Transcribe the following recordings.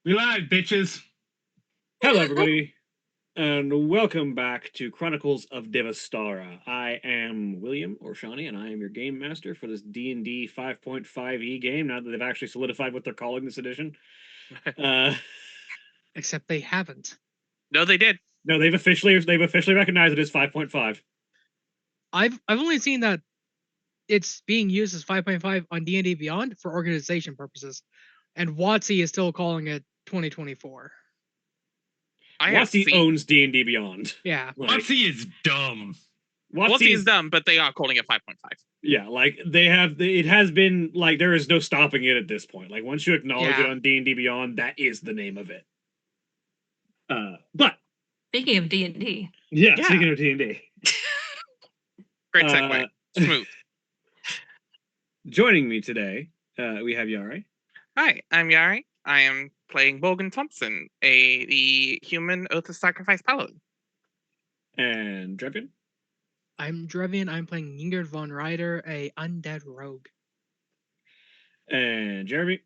We live, bitches. Hello, everybody, and welcome back to Chronicles of Divastara. I am William, or Shawnee, and I am your game master for this D&D 5.5e game, now that they've actually solidified what they're calling this edition. Except they haven't. No, they did. No, they've officially recognized it as 5.5. I've only seen that it's being used as 5.5 on D&D Beyond for organization purposes, and WotC is still calling it 2024. WotC owns D&D Beyond. Yeah. WotC is dumb. WotC is dumb, but they are calling it 5.5. Yeah, like it has been like there is no stopping it at this point. Like once you acknowledge it on D&D Beyond, that is the name of it. But speaking of D&D, speaking of D&D, great segue, smooth. Joining me today, we have Yari. Hi, I'm Yari. I am playing Morgan Thompson, the human Oath of Sacrifice paladin. And Drevian. I'm Drevian. I'm playing Ingrid von Ryder, a undead rogue. And Jeremy.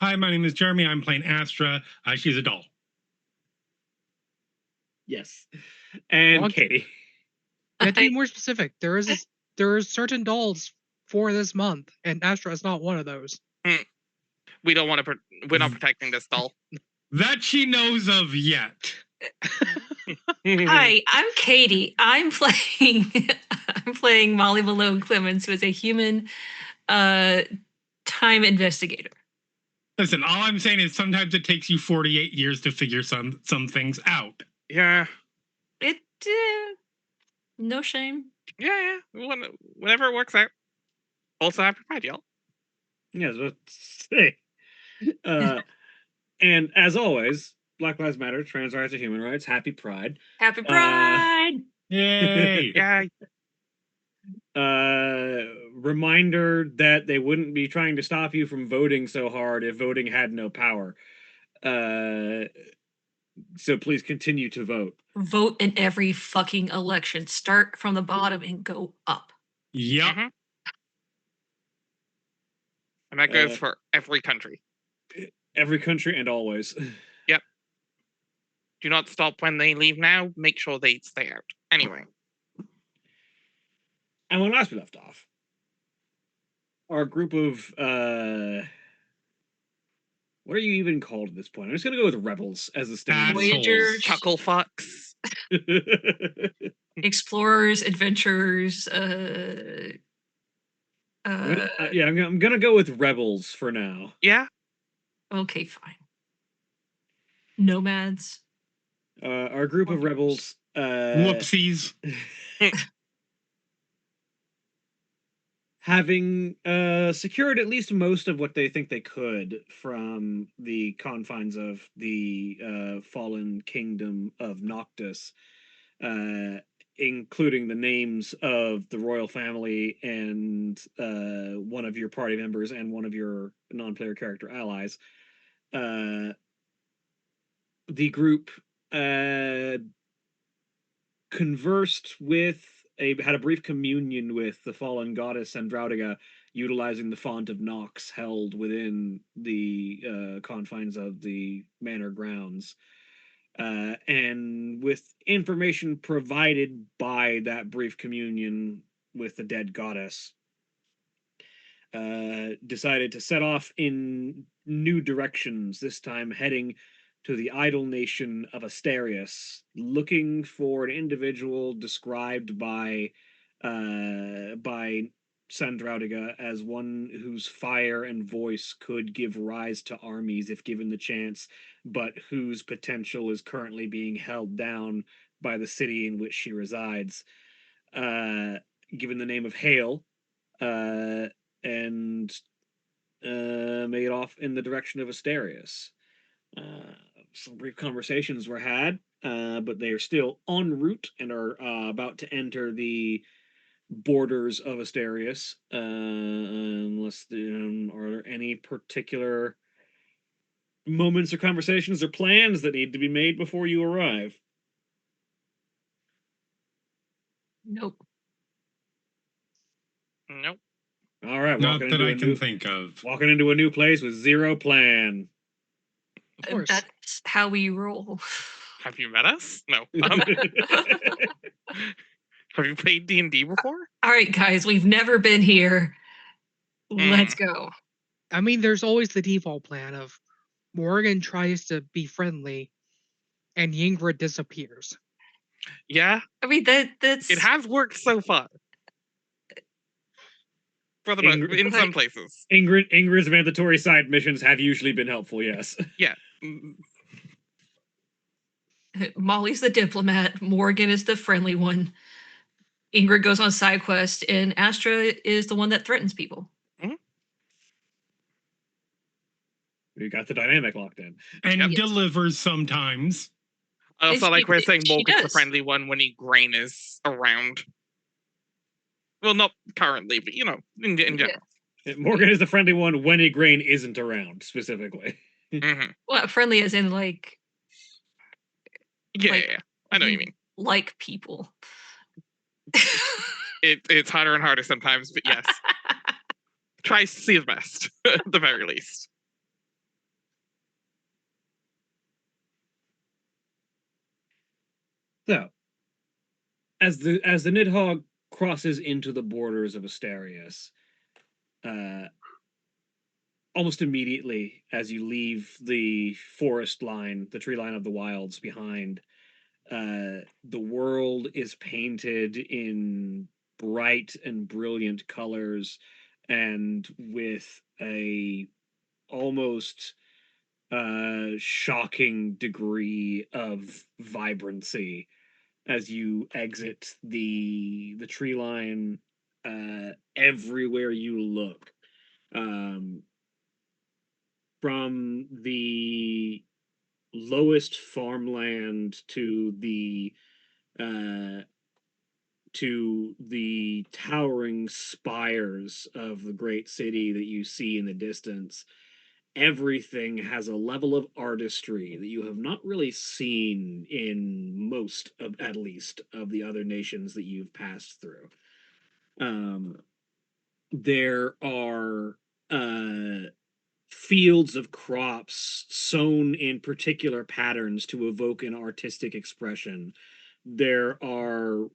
Hi, my name is Jeremy. I'm playing Astra. She's a doll. Yes. And Katie. To be more specific, there are certain dolls for this month, and Astra is not one of those. We don't want to. We're not protecting this doll. That she knows of yet. Hi, I'm Katie. I'm playing Molly Malone Clemens, who is a human time investigator. Listen, all I'm saying is sometimes it takes you 48 years to figure some things out. Yeah. It no shame. Yeah. Whenever it works out. Also, happy Pride, y'all. Yes, let's say. And as always, Black Lives Matter, trans rights are human rights. Happy Pride. Happy Pride! Yay! Reminder that they wouldn't be trying to stop you from voting so hard if voting had no power. So please continue to vote. Vote in every fucking election. Start from the bottom and go up. Yep. Mm-hmm. And that goes for every country. Every country and always. Yep. Do not stop when they leave now. Make sure they stay out. Anyway. And when last we left off, our group of what are you even called at this point? I'm just gonna go with rebels as the standard. Voyagers, chuckle fucks, explorers, adventurers. I'm gonna go with rebels for now. Yeah. Okay, fine. Nomads. Our group of rebels. Whoopsies. Having secured at least most of what they think they could from the confines of the fallen kingdom of Noctis, including the names of the royal family and one of your party members and one of your non-player character allies, the group conversed with had a brief communion with the fallen goddess Andraudiga, utilizing the font of Nox held within the confines of the manor grounds. And with information provided by that brief communion with the dead goddess, decided to set off in new directions, this time heading to the idle nation of Asterius, looking for an individual described by Sandraudiga as one whose fire and voice could give rise to armies if given the chance, but whose potential is currently being held down by the city in which she resides. Given the name of Hale, and made off in the direction of Asterius. Some brief conversations were had, but they are still en route and are about to enter the borders of Asterius. Unless are there any particular moments or conversations or plans that need to be made before you arrive? Nope. All right, not that I can think of. Walking into a new place with zero plan. Of course. That's how we roll. Have you met us? No. Have you played D&D before? All right, guys, we've never been here. Let's go. I mean, there's always the default plan of Morgan tries to be friendly and Yingrid disappears. Yeah, I mean, that's it has worked so far. For the in some places. Ingrid's mandatory side missions have usually been helpful, yes. Yeah. Molly's the diplomat. Morgan is the friendly one. Ingrid goes on side quest, and Astra is the one that threatens people. We got the dynamic locked in. And Yep. delivers sometimes. I also like we're saying she Morgan's the does. friendly one when Grain is around. Well, not currently, but in general. Morgan is the friendly one when Igraine isn't around, specifically. Well, friendly as in Yeah, Like, yeah, I know what you mean. like people. It's harder and harder sometimes, but yes. Tries to see his best, at the very least. So, as the Nidhogg crosses into the borders of Asterius, almost immediately as you leave the forest line, the tree line of the wilds behind, the world is painted in bright and brilliant colors and with a almost shocking degree of vibrancy as you exit the tree line. Everywhere you look, from the lowest farmland to the towering spires of the great city that you see in the distance, everything has a level of artistry that you have not really seen in most of, at least, of the other nations that you've passed through. There are fields of crops sown in particular patterns to evoke an artistic expression. There are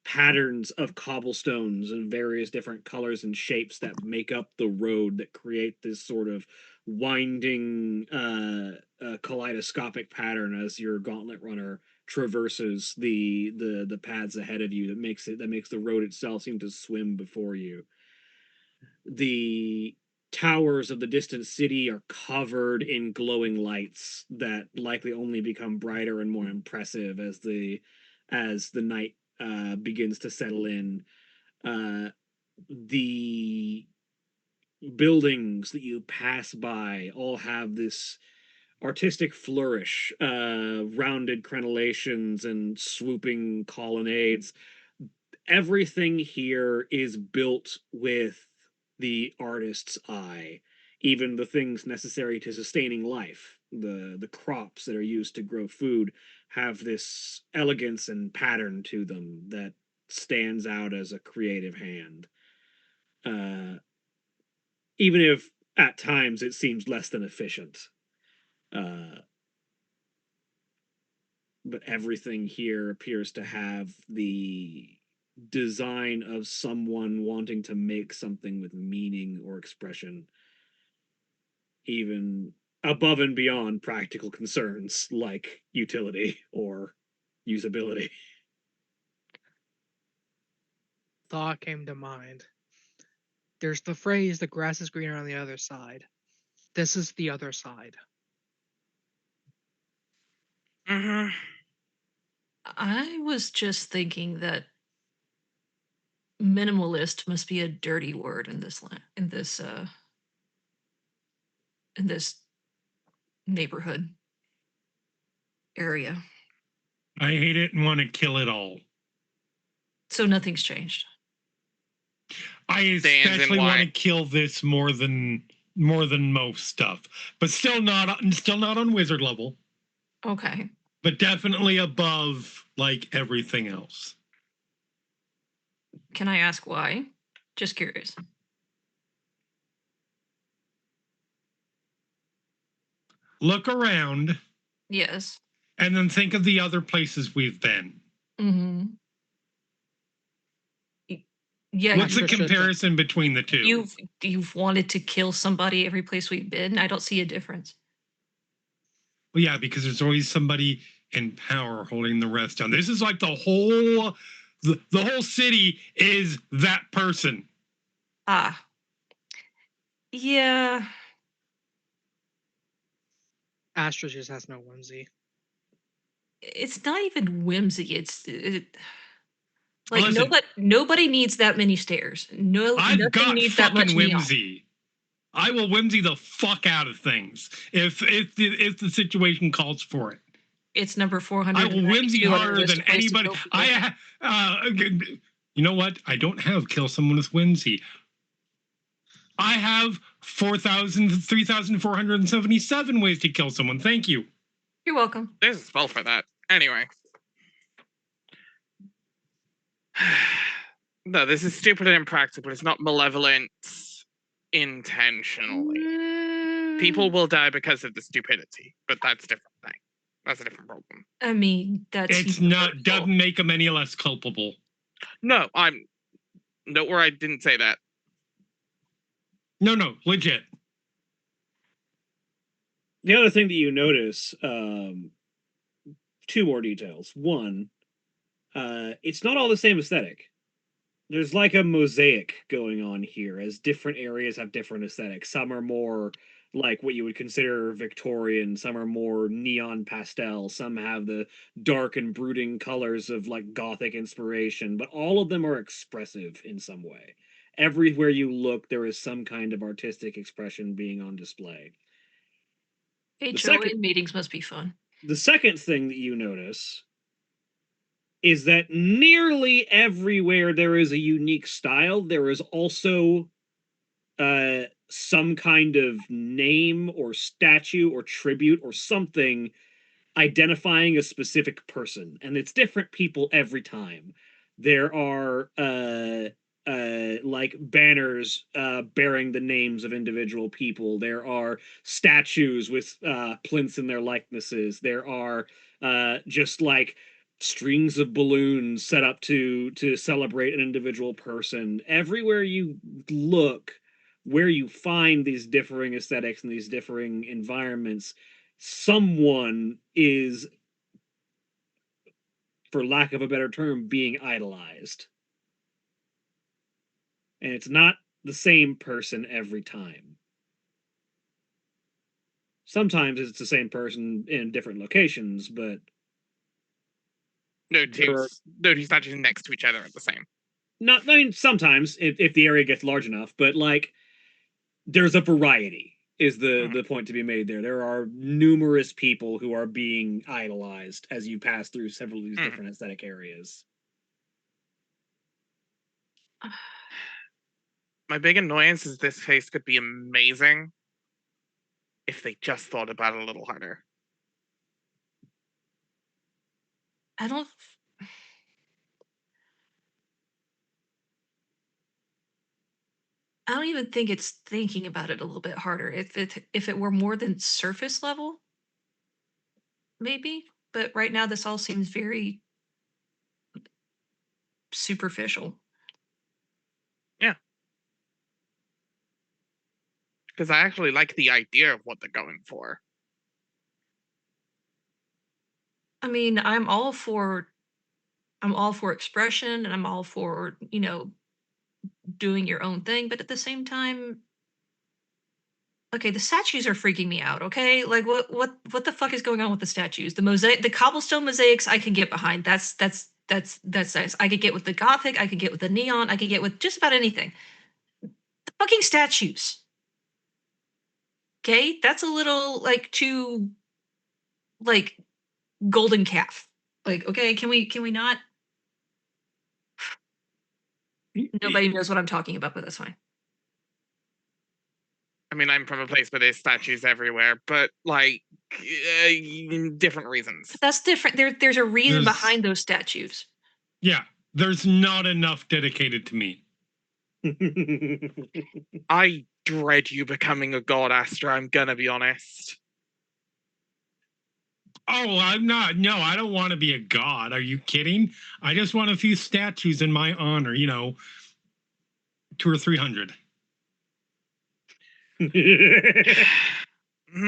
patterns of cobblestones in various different colors and shapes that make up the road that create this sort of winding kaleidoscopic pattern as your gauntlet runner traverses the paths ahead of you that makes the road itself seem to swim before you. The towers of the distant city are covered in glowing lights that likely only become brighter and more impressive as the night begins to settle in. The buildings that you pass by all have this artistic flourish, rounded crenellations and swooping colonnades. Everything here is built with the artist's eye. Even the things necessary to sustaining life, the crops that are used to grow food, have this elegance and pattern to them that stands out as a creative hand. Even if at times it seems less than efficient. But everything here appears to have the design of someone wanting to make something with meaning or expression, even above and beyond practical concerns like utility or usability. Thought came to mind. There's the phrase, the grass is greener on the other side. This is the other side. Mm-hmm. I was just thinking that minimalist must be a dirty word in this in this neighborhood area. I hate it and want to kill it all. So nothing's changed. I especially want to kill this more than most stuff, but still not on wizard level. Okay. But definitely above like everything else. Can I ask why? Just curious. look around, Yes. and then think of the other places we've been. Mm-hmm. Yeah. What's the comparison between the two? You've wanted to kill somebody every place we've been. I don't see a difference. Well, yeah, because there's always somebody in power holding the rest down. This is like the whole city is that person. Ah. Yeah. Astra just has no whimsy. It's not even whimsy. Like Listen, nobody needs that many stairs. I've Nothing got needs that much fucking neon. whimsy. I will whimsy the fuck out of things if the situation calls for it. It's number 400. I will whimsy harder than anybody. You know what? I don't have kill someone with whimsy. I have 3,477 ways to kill someone. Thank you. You're welcome. There's a spell for that. Anyway. No, this is stupid and impractical. It's not malevolent intentionally. People will die because of the stupidity, but that's a different thing. That's a different problem. I mean, It's not, doesn't make them any less culpable. No, don't worry, I didn't say that. No, legit. The other thing that you notice, two more details. One, it's not all the same aesthetic. There's like a mosaic going on here, as different areas have different aesthetics. Some are more like what you would consider Victorian, some are more neon pastel, some have the dark and brooding colors of like Gothic inspiration, but all of them are expressive in some way. Everywhere you look, there is some kind of artistic expression being on display. HOA meetings must be fun. The second thing that you notice is that nearly everywhere there is a unique style, there is also some kind of name or statue or tribute or something identifying a specific person, and it's different people every time. There are like banners bearing the names of individual people. There are statues with plinths in their likenesses. There are just like strings of balloons set up to celebrate an individual person. Everywhere you look, where you find these differing aesthetics and these differing environments, someone is, for lack of a better term, being idolized. And it's not the same person every time. Sometimes it's the same person in different locations, but No two statues next to each other are the same. I mean, sometimes if the area gets large enough, but like there's a variety is the point to be made there. There are numerous people who are being idolized as you pass through several of these different aesthetic areas. My big annoyance is this face could be amazing if they just thought about it a little harder. I don't even think it's thinking about it a little bit harder. If it were more than surface level, maybe. But right now, this all seems very superficial. Yeah. Because I actually like the idea of what they're going for. I mean, I'm all for expression, and I'm all for, doing your own thing, but at the same time, okay, the statues are freaking me out, okay? Like what the fuck is going on with the statues? The cobblestone mosaics I can get behind. That's nice. I could get with the Gothic, I could get with the neon, I could get with just about anything. The fucking statues. Okay? That's a little like too like golden calf. Like, okay, can we not? Nobody knows what I'm talking about, but that's fine. I mean, I'm from a place where there's statues everywhere, but like different reasons. But that's different. There's a reason behind those statues. Yeah, there's not enough dedicated to me. I dread you becoming a god, Astra. I'm gonna be honest. Oh, I'm not. No, I don't want to be a god. Are you kidding? I just want a few statues in my honor. 200 or 300.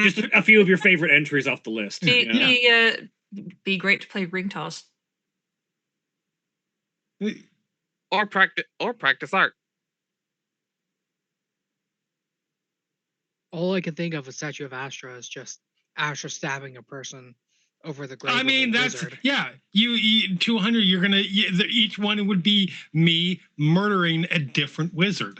Just a few of your favorite entries off the list. Be great to play ring toss. Or practice art. All I can think of a statue of Astra is just Astra stabbing a person over the grave. I mean, of a that's wizard. yeah. You 200. You're gonna each one would be me murdering a different wizard.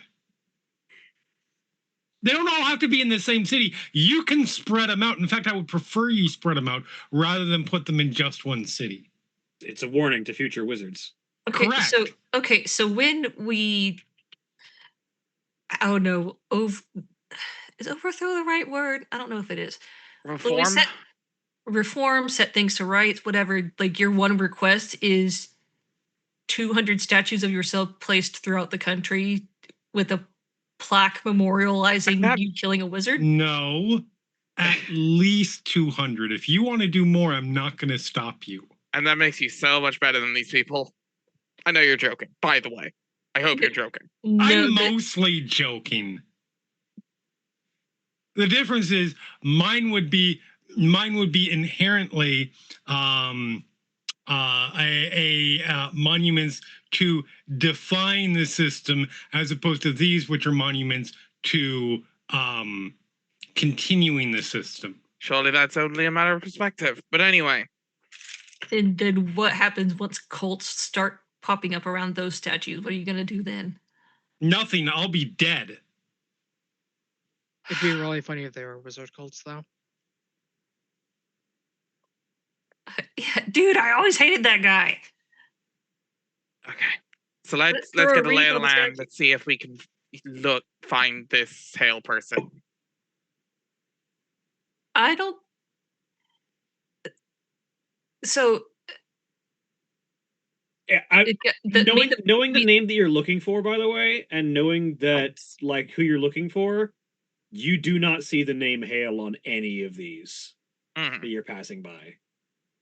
They don't all have to be in the same city. You can spread them out. In fact, I would prefer you spread them out rather than put them in just one city. It's a warning to future wizards. Okay, Correct. so when we, I don't know, is overthrow the right word? I don't know if it is. When we Reform. set things to rights, whatever. Like your one request is 200 statues of yourself placed throughout the country with a plaque memorializing you killing a wizard. No, at least 200. If you want to do more, I'm not going to stop you. And that makes you so much better than these people. I know you're joking, by the way. I hope you're joking. No, I'm mostly joking. The difference is mine would be inherently monuments to define the system, as opposed to these, which are monuments to continuing the system. Surely that's only a matter of perspective. But anyway. And then what happens once cults start popping up around those statues? What are you going to do then? Nothing. I'll be dead. It'd be really funny if they were wizard cults, though. Yeah, dude, I always hated that guy. Okay. So let's throw get a a lay ring of the on the land. statue. Let's see if we can find this Hale person. I don't. So Yeah, knowing the name that you're looking for, by the way, and knowing that like who you're looking for, you do not see the name Hale on any of these that you're passing by.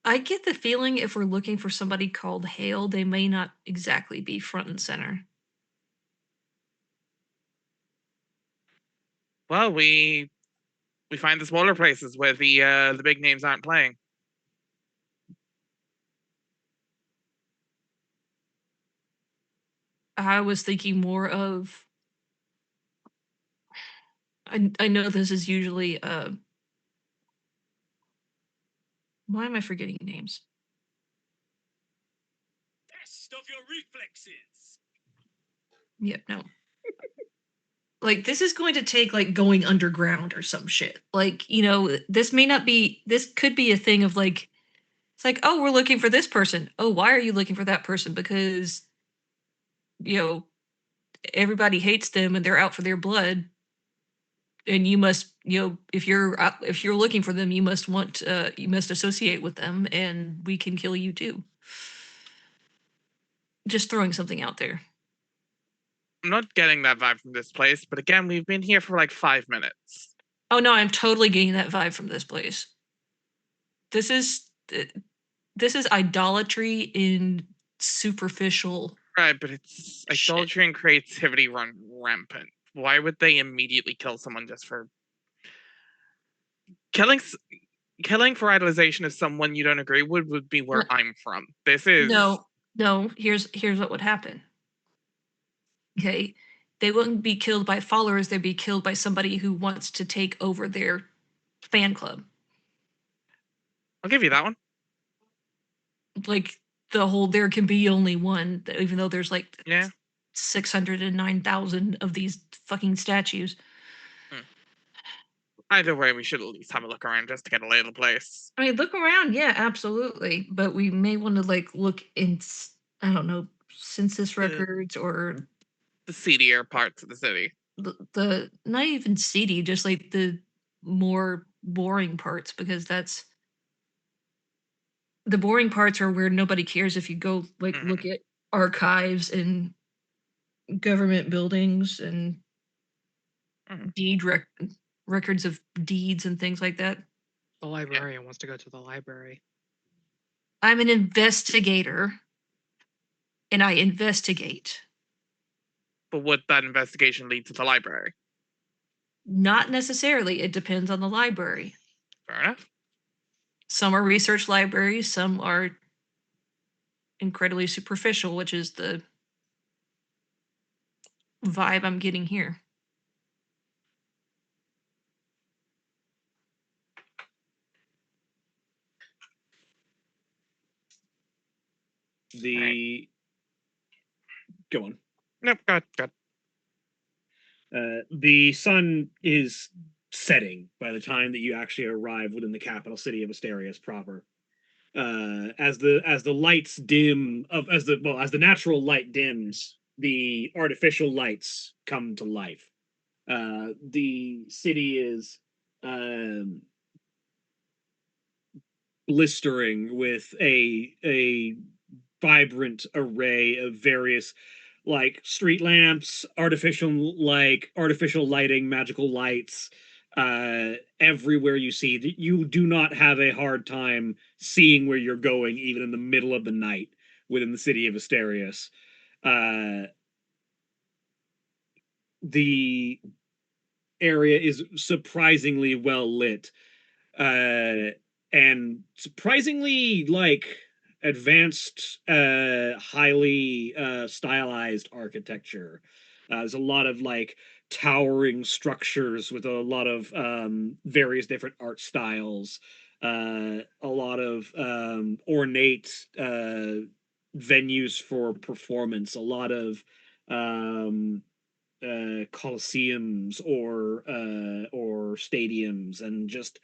I get the feeling if we're looking for somebody called Hale, they may not exactly be front and center. Well, we find the smaller places where the big names aren't playing. I was thinking more of. I know this is usually why am I forgetting names? Test of your reflexes. Yep, no. Like this is going to take like going underground or some shit. Like, this may not be, this could be a thing of like, it's like, oh, we're looking for this person. Oh, why are you looking for that person? Because, everybody hates them and they're out for their blood. And you must, if you're looking for them, you must associate with them, and we can kill you too. Just throwing something out there. I'm not getting that vibe from this place, but again, we've been here for like 5 minutes. Oh no, I'm totally getting that vibe from this place. This is idolatry in superficial. Right, but it's idolatry and creativity run rampant. Why would they immediately kill someone just for killing for idolization of someone you don't agree with would be where I'm from. This is no. Here's what would happen. Okay, they wouldn't be killed by followers; they'd be killed by somebody who wants to take over their fan club. I'll give you that one. Like the whole "there can be only one," even though there's like 609,000 of these fucking statues. Either way, we should at least have a look around just to get a lay of the place. I mean, look around, yeah, absolutely. But we may want to like look in, I don't know, census records or the seedier parts of the city. The not even seedy, just like the more boring parts, because that's the boring parts are where nobody cares if you go like look at archives and government buildings and deed records of deeds and things like that. The librarian wants to go to the library. I'm an investigator, and I investigate. But would that investigation lead to the library? Not necessarily. It depends on the library. Fair enough. Some are research libraries, some are incredibly superficial, which is the vibe I'm getting here. Go on. Nope, go ahead. The sun is setting by the time that you actually arrive within the capital city of Asterius proper. As the lights dim as the natural light dims, the artificial lights come to life. The city is blistering with a vibrant array of various like street lamps, artificial lighting, magical lights. Everywhere you see, you do not have a hard time seeing where you're going, even in the middle of the night within the city of Asterius. The area is surprisingly well lit, and surprisingly like advanced, highly stylized architecture. There's a lot of like towering structures with a lot of various different art styles, a lot of ornate venues for performance, a lot of coliseums or stadiums, and just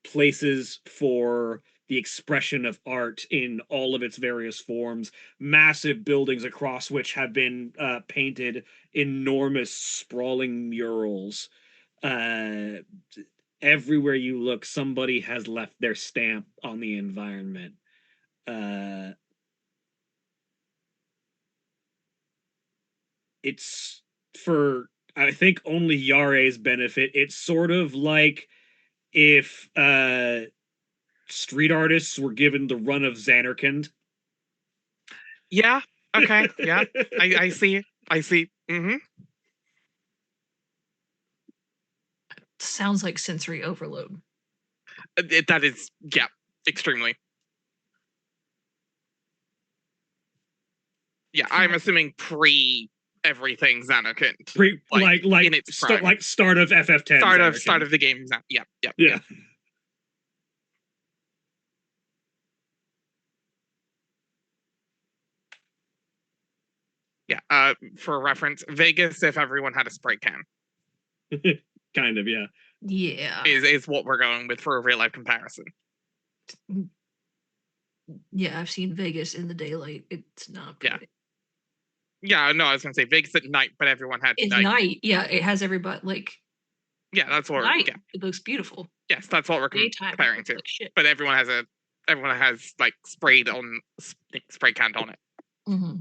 places for the expression of art in all of its various forms. Massive buildings across which have been painted enormous sprawling murals. Everywhere you look, somebody has left their stamp on the environment. It's for, I think, only Yare's benefit. It's sort of like if street artists were given the run of Xanarkand. Yeah. Okay. Yeah. I see. I see. Mm-hmm. Sounds like sensory overload. That is, yeah, extremely. Yeah, I'm assuming pre everything Xanarkand. Like in its prime. like start of FF10. Start of the game. Yeah. Yeah. Yeah. For reference, Vegas, if everyone had a spray can. Kind of, yeah. Yeah. Is what we're going with for a real life comparison. Yeah, I've seen Vegas in the daylight. It's not pretty. Yeah, no, I was gonna say Vegas at night, but everyone had It's night. Yeah, it has everybody like. Yeah, that's what. Night. Yeah. It looks beautiful. Yes, that's what we're Daytime, comparing to. like shit. But everyone has like spray canned on it. Mm-hmm.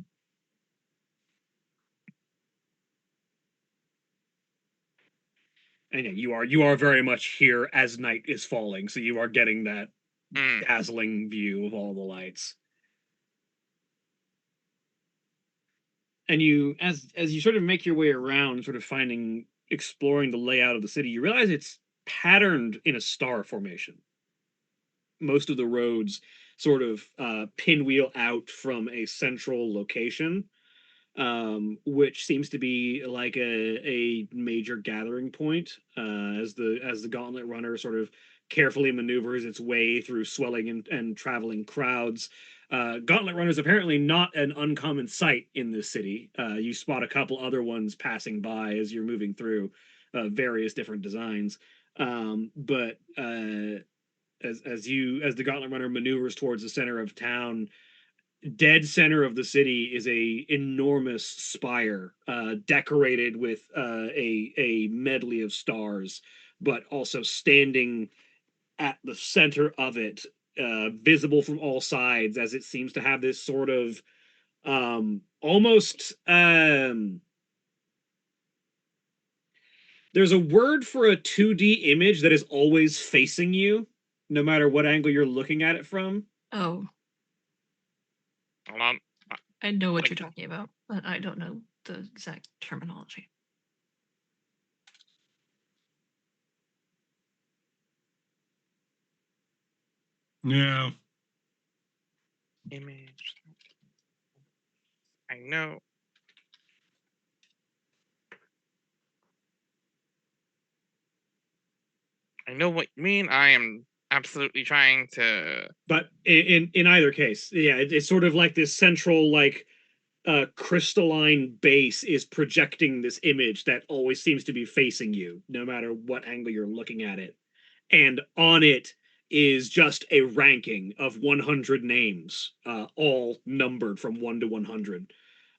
And yeah, you are very much here as night is falling, so you are getting that dazzling view of all the lights. And you, as you sort of make your way around, sort of exploring the layout of the city, you realize it's patterned in a star formation. Most of the roads sort of pinwheel out from a central location, which seems to be like a major gathering point, as the Gauntlet Runner sort of carefully maneuvers its way through swelling and traveling crowds. Gauntlet Runner is apparently not an uncommon sight in this city. You spot a couple other ones passing by as you're moving through various different designs. But as the Gauntlet Runner maneuvers towards the center of town, dead center of the city is a enormous spire, decorated with a medley of stars, but also standing at the center of it, visible from all sides, as it seems to have this sort of almost there's a word for a 2D image that is always facing you. no matter what angle you're looking at it from. Oh, Hold on. I know what Like- you're talking about, but I don't know the exact terminology. Yeah. Image. I know. I know what you mean. I am absolutely trying to. But in either case, yeah, it's sort of like this central like crystalline base is projecting this image that always seems to be facing you, no matter what angle you're looking at it. And on it is just a ranking of 100 names, all numbered from 1 to 100.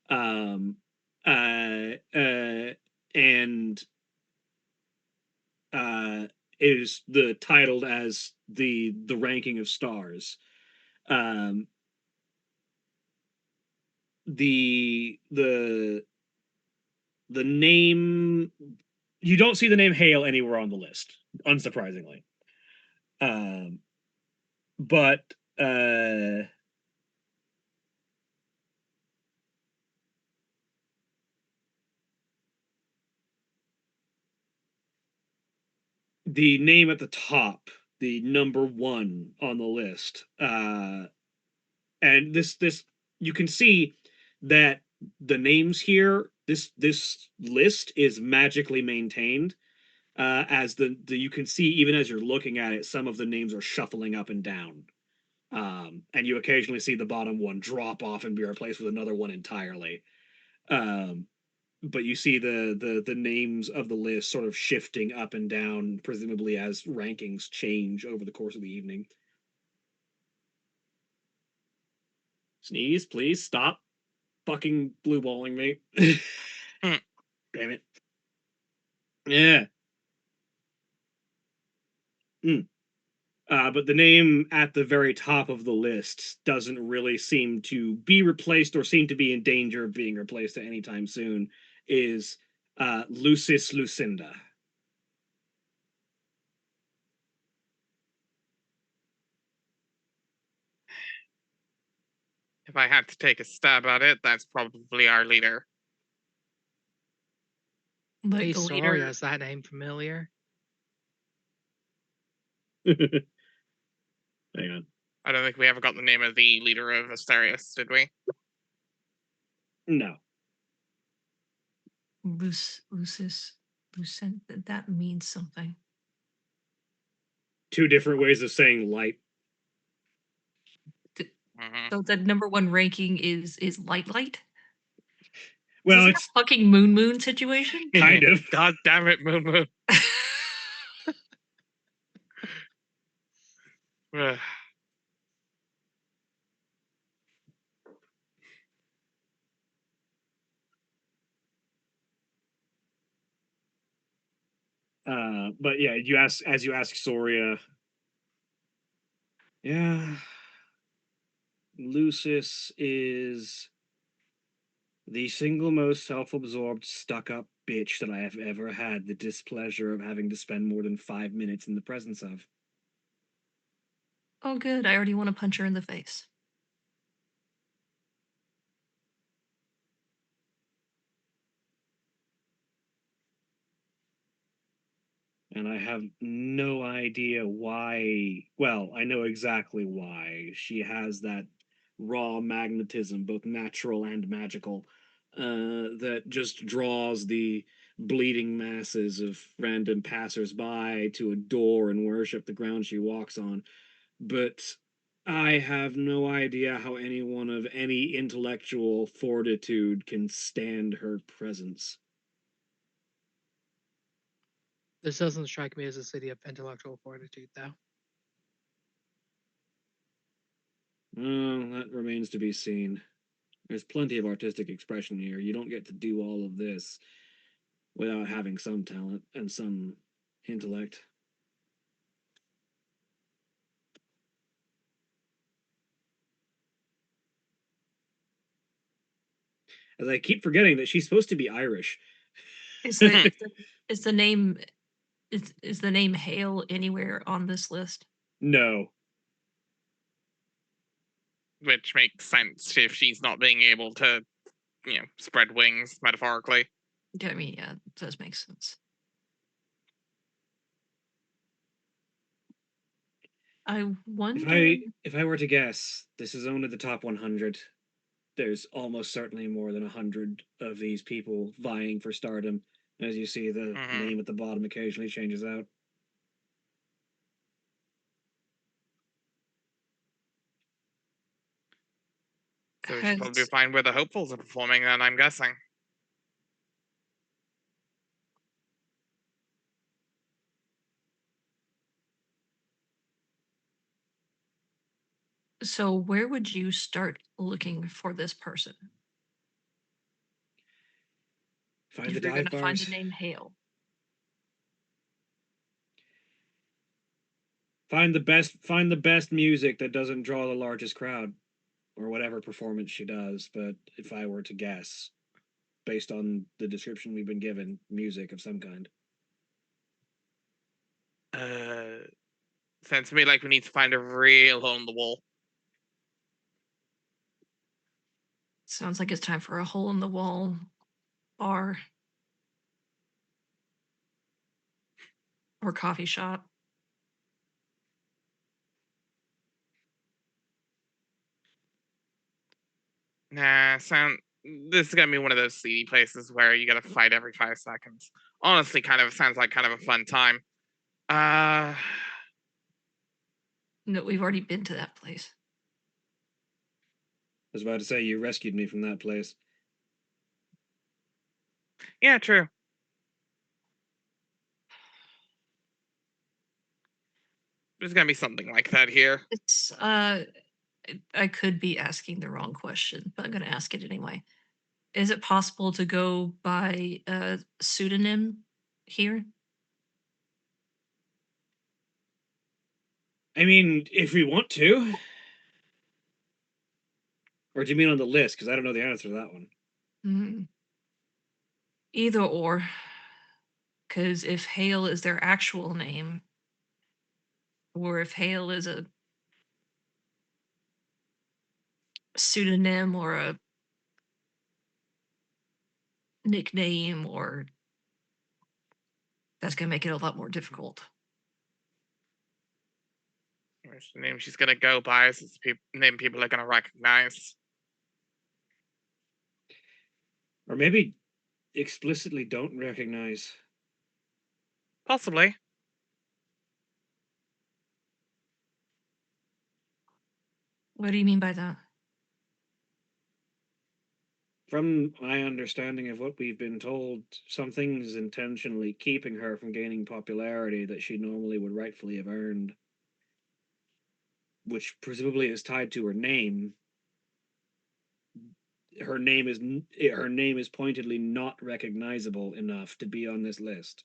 Um, and is the titled as the ranking of stars. Um, the name, you don't see the name Hale anywhere on the list, unsurprisingly. But the name at the top, the number 1 on the list, and this you can see that the names here, this list is magically maintained. As the you can see, even as you're looking at it, some of the names are shuffling up and down. And you occasionally see the bottom one drop off and be replaced with another one entirely. But you see the names of the list sort of shifting up and down, presumably as rankings change over the course of the evening. Sneeze, please stop fucking blue balling me. Mm. Damn it. Yeah. But the name at the very top of the list doesn't really seem to be replaced or seem to be in danger of being replaced at any time soon, is Lucis Lucinda. If I had to take a stab at it, that's probably our leader. Like Hey, the sorry, leader. is that name familiar? Hang on. I don't think we ever got the name of the leader of Asterius, did we? No. Lucis, Lucent. That means something. 2 different ways of saying light. Mhm. So the number 1 ranking is light. Well, Is this it's like a fucking moon situation? kind of. God damn it, Moon Moon. Ugh. But yeah, you ask Soria. Yeah. Lucis is the single most self-absorbed, stuck-up bitch that I have ever had the displeasure of having to spend more than 5 minutes in the presence of. Oh, good. I already want to punch her in the face. And I have no idea why. Well, I know exactly why. She has that raw magnetism, both natural and magical, that just draws the bleeding masses of random passersby to adore and worship the ground she walks on. But I have no idea how anyone of any intellectual fortitude can stand her presence. This doesn't strike me as a city of intellectual fortitude, though. That remains to be seen. There's plenty of artistic expression here. You don't get to do all of this without having some talent and some intellect. As I keep forgetting that she's supposed to be Irish. Is the is the name is the name Hale anywhere on this list? No. Which makes sense if she's not being able to, spread wings metaphorically. Yeah, I mean, yeah, it does make sense. I wonder. If I were to guess, this is only the top 100. There's almost certainly more than 100 of these people vying for stardom. As you see, the name at the bottom occasionally changes out. So we should probably find where the hopefuls are performing then, I'm guessing. So where would you start looking for this person? Find If the you're dive going to find bars. the name Hale. Find the best music that doesn't draw the largest crowd, or whatever performance she does. But if I were to guess, based on the description we've been given, music of some kind. Sounds to me like we need to find a real hole in the wall. Sounds like it's time for a hole in the wall bar or coffee shop. Nah, this is gonna be one of those seedy places where you gotta fight every 5 seconds. Honestly, sounds like kind of a fun time. No, we've already been to that place. I was about to say, you rescued me from that place. Yeah, true. There's gonna be something like that here. It's I could be asking the wrong question, but I'm going to ask it anyway. Is it possible to go by a pseudonym here? I mean, if we want to. Or do you mean on the list? Because I don't know the answer to that one. Mm. Either or. Because if Hale is their actual name, or if Hale is a pseudonym or a nickname, or that's going to make it a lot more difficult. Which the name she's gonna go by is the name people are gonna recognize. Or maybe explicitly don't recognize. Possibly. What do you mean by that? From my understanding of what we've been told, something's intentionally keeping her from gaining popularity that she normally would rightfully have earned, which presumably is tied to her name. Her name is pointedly not recognizable enough to be on this list.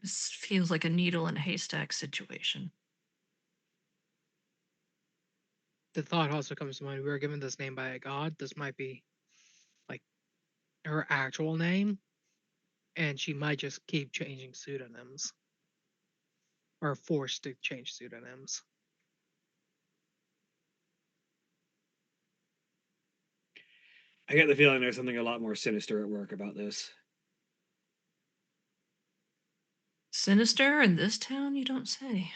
This feels like a needle in a haystack situation. The thought also comes to mind, we were given this name by a god. This might be like her actual name, and she might just keep changing pseudonyms or forced to change pseudonyms. I get the feeling there's something a lot more sinister at work about this. Sinister in this town, you don't say.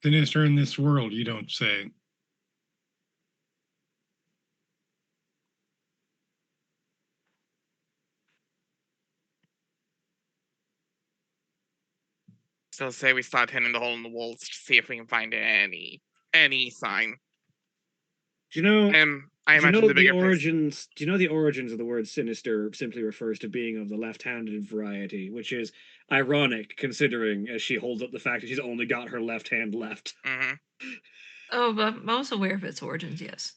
Sinister in this world, you don't say. Still say we start hitting the hole in the walls to see if we can find any sign. Do you know? I do you imagine know the bigger origins? Do you know the origins of the word sinister simply refers to being of the left-handed variety, which is ironic considering as she holds up the fact that she's only got her left hand left. Mm-hmm. Oh, but I'm also aware of its origins, yes.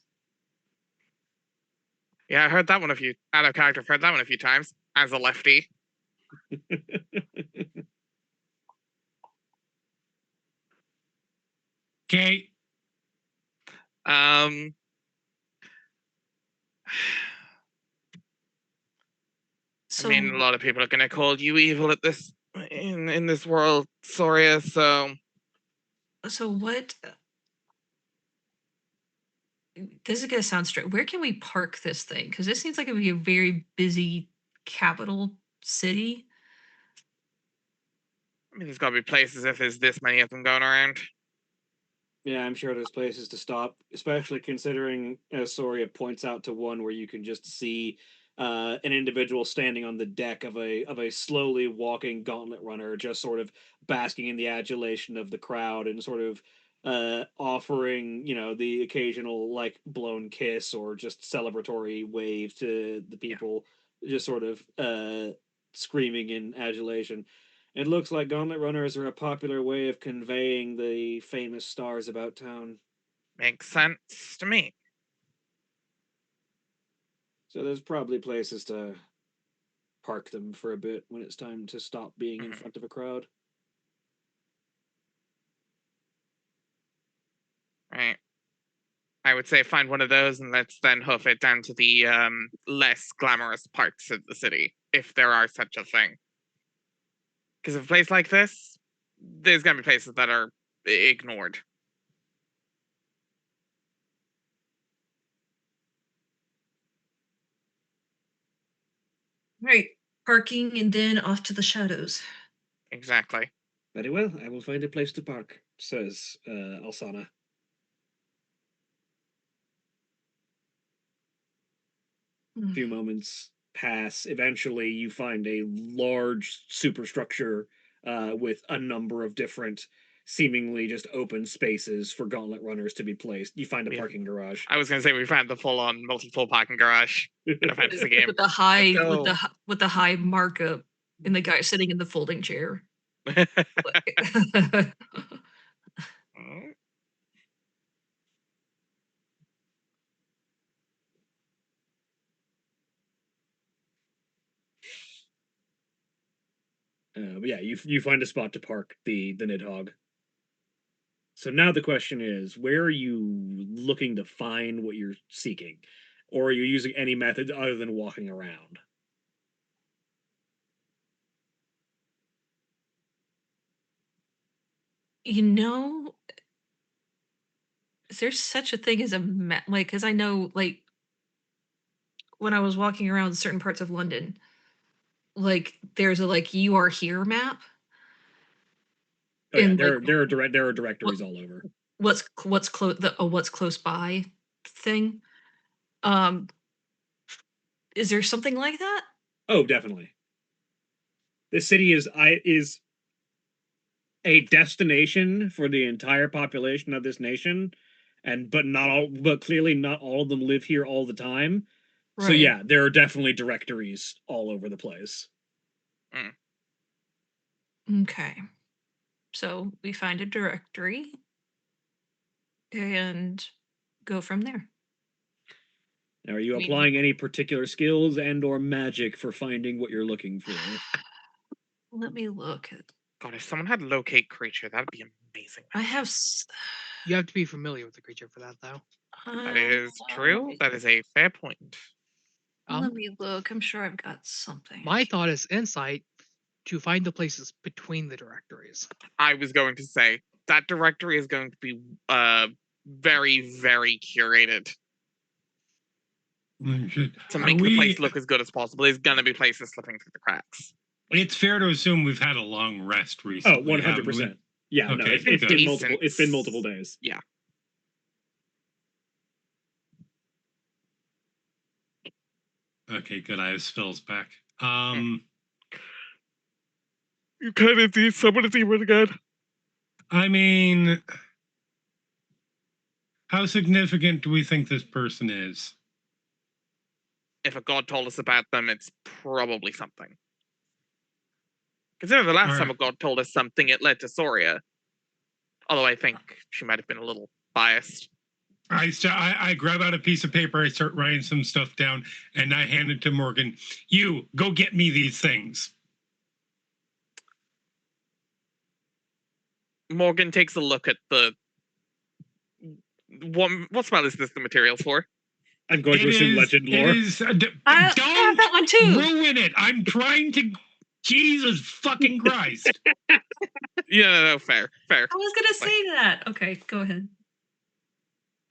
Yeah, I heard that one out of character. I've heard that one a few times as a lefty. Okay. So, I mean, a lot of people are gonna call you evil at this in this world, Soria. So so what? This is gonna sound straight. Where can we park this thing? Because this seems like it would be a very busy capital city. I mean, there's gotta be places if there's this many of them going around. Yeah, I'm sure there's places to stop, especially considering, as Soria points out to one where you can just see an individual standing on the deck of a slowly walking gauntlet runner, just sort of basking in the adulation of the crowd and sort of offering, the occasional like blown kiss or just celebratory wave to the people, just sort of screaming in adulation. It looks like gauntlet runners are a popular way of conveying the famous stars about town. Makes sense to me. So there's probably places to park them for a bit when it's time to stop being in front of a crowd. Right. I would say find one of those and let's then hoof it down to the less glamorous parts of the city, if there are such a thing. Because of a place like this, there's gonna be places that are ignored. Right. Parking and then off to the shadows. Exactly. Very well, I will find a place to park, says Alsana. A few moments pass. Eventually, you find a large superstructure with a number of different, seemingly just open spaces for gauntlet runners to be placed. You find a Yeah. parking garage. I was gonna say we found the full-on multi-full parking garage in a fantasy game. With the high go. with the high markup and the guy sitting in the folding chair. But yeah, you find a spot to park the Nidhogg. So now the question is, where are you looking to find what you're seeking? Or are you using any method other than walking around? You know, is there such a thing as a map? Like, because I know, like, when I was walking around certain parts of London, like, there's a like "you are here" map. Oh yeah, And like there are directories all over. what's close the what's close by thing. Um, is there something like that? Oh, definitely. This city is a destination for the entire population of this nation, but clearly not all of them live here all the time. So Right. yeah, there are definitely directories all over the place. Okay. So we find a directory and go from there. Now, are you I mean, applying any particular skills and or magic for finding what you're looking for? let me look at. God, if someone had locate creature, that'd be amazing. I have. You have to be familiar with the creature for that, though. That is true. That is a fair point. Let me look. I'm sure I've got something. My thought is insight to find the places between the directories. I was going to say that directory is going to be very, very curated to make the place look as good as possible. There's gonna be places slipping through the cracks. It's fair to assume we've had a long rest Oh, recently. 100%. Yeah, no, Okay, it's been multiple days. Yeah. Okay, good. I have spells back. You kind of need someone to see it again. I mean, how significant do we think this person is? If a god told us about them, it's probably something. Consider the last time a god told us something, it led to Soria. Although I think she might have been a little biased. I grab out a piece of paper, I start writing some stuff down, and I hand it to Morgan. You, go get me these things. Morgan takes a look at the... What spell is this the materials for? I'm going to assume legend lore. It is. I have Don't that one too. ruin it. I'm trying to. Jesus fucking Christ. Yeah, no, fair. I was gonna say that. Okay, go ahead.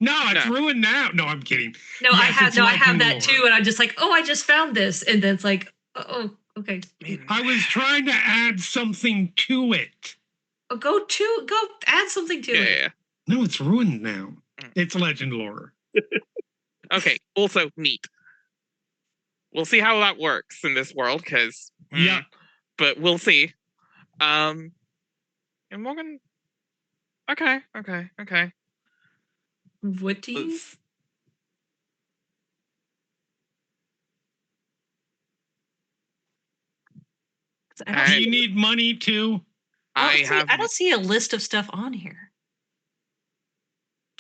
No, it's No. ruined now. No, I'm kidding. No, Yes, it's I have legend that lore. too, and I'm just like, oh, I just found this, and then it's like, oh, okay. Man, I was trying to add something to it. Oh, go add something to yeah, it. yeah. No, it's ruined now. Mm. It's legend lore. Okay, also neat. We'll see how that works in this world, because Yeah. but we'll see. And Morgan. Okay. What do you? Let's- I don't, Alright. Do see, you need money too? I have. I don't see a list of stuff on here.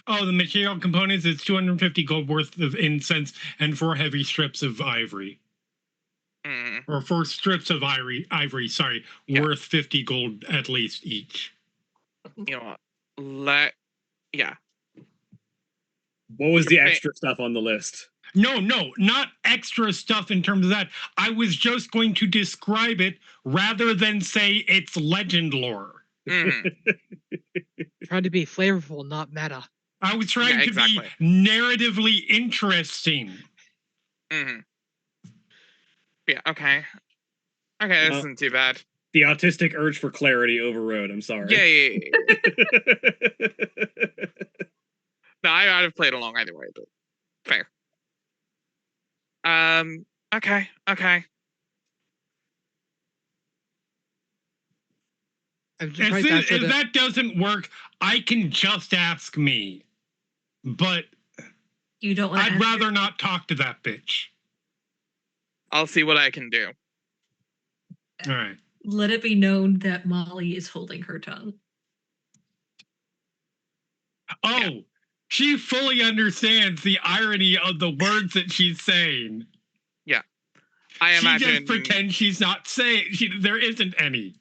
Oh, the material components is 250 gold worth of incense and 4 heavy strips of ivory. Mm, Or 4 strips of ivory, sorry, Yeah. worth 50 gold at least each. you know what? Yeah. What was the Okay. extra stuff on the list? No, not extra stuff in terms of that. I was just going to describe it rather than say it's legend lore. Mhm. Trying to be flavorful, not meta. I was trying Yeah, to exactly. be narratively interesting. Mhm. Yeah. Okay. Okay, this isn't too bad. The autistic urge for clarity overrode. I'm sorry. Yeah. No, I'd have played along either way, but fair. Okay. I'm surprised after If the that doesn't work, I can just ask me. But You don't want. I'd rather not talk to that bitch. I'll see what I can do. All right. Let it be known that Molly is holding her tongue. Oh, she fully understands the irony of the words that she's saying. I She imagine. just pretends she's not saying. There isn't any.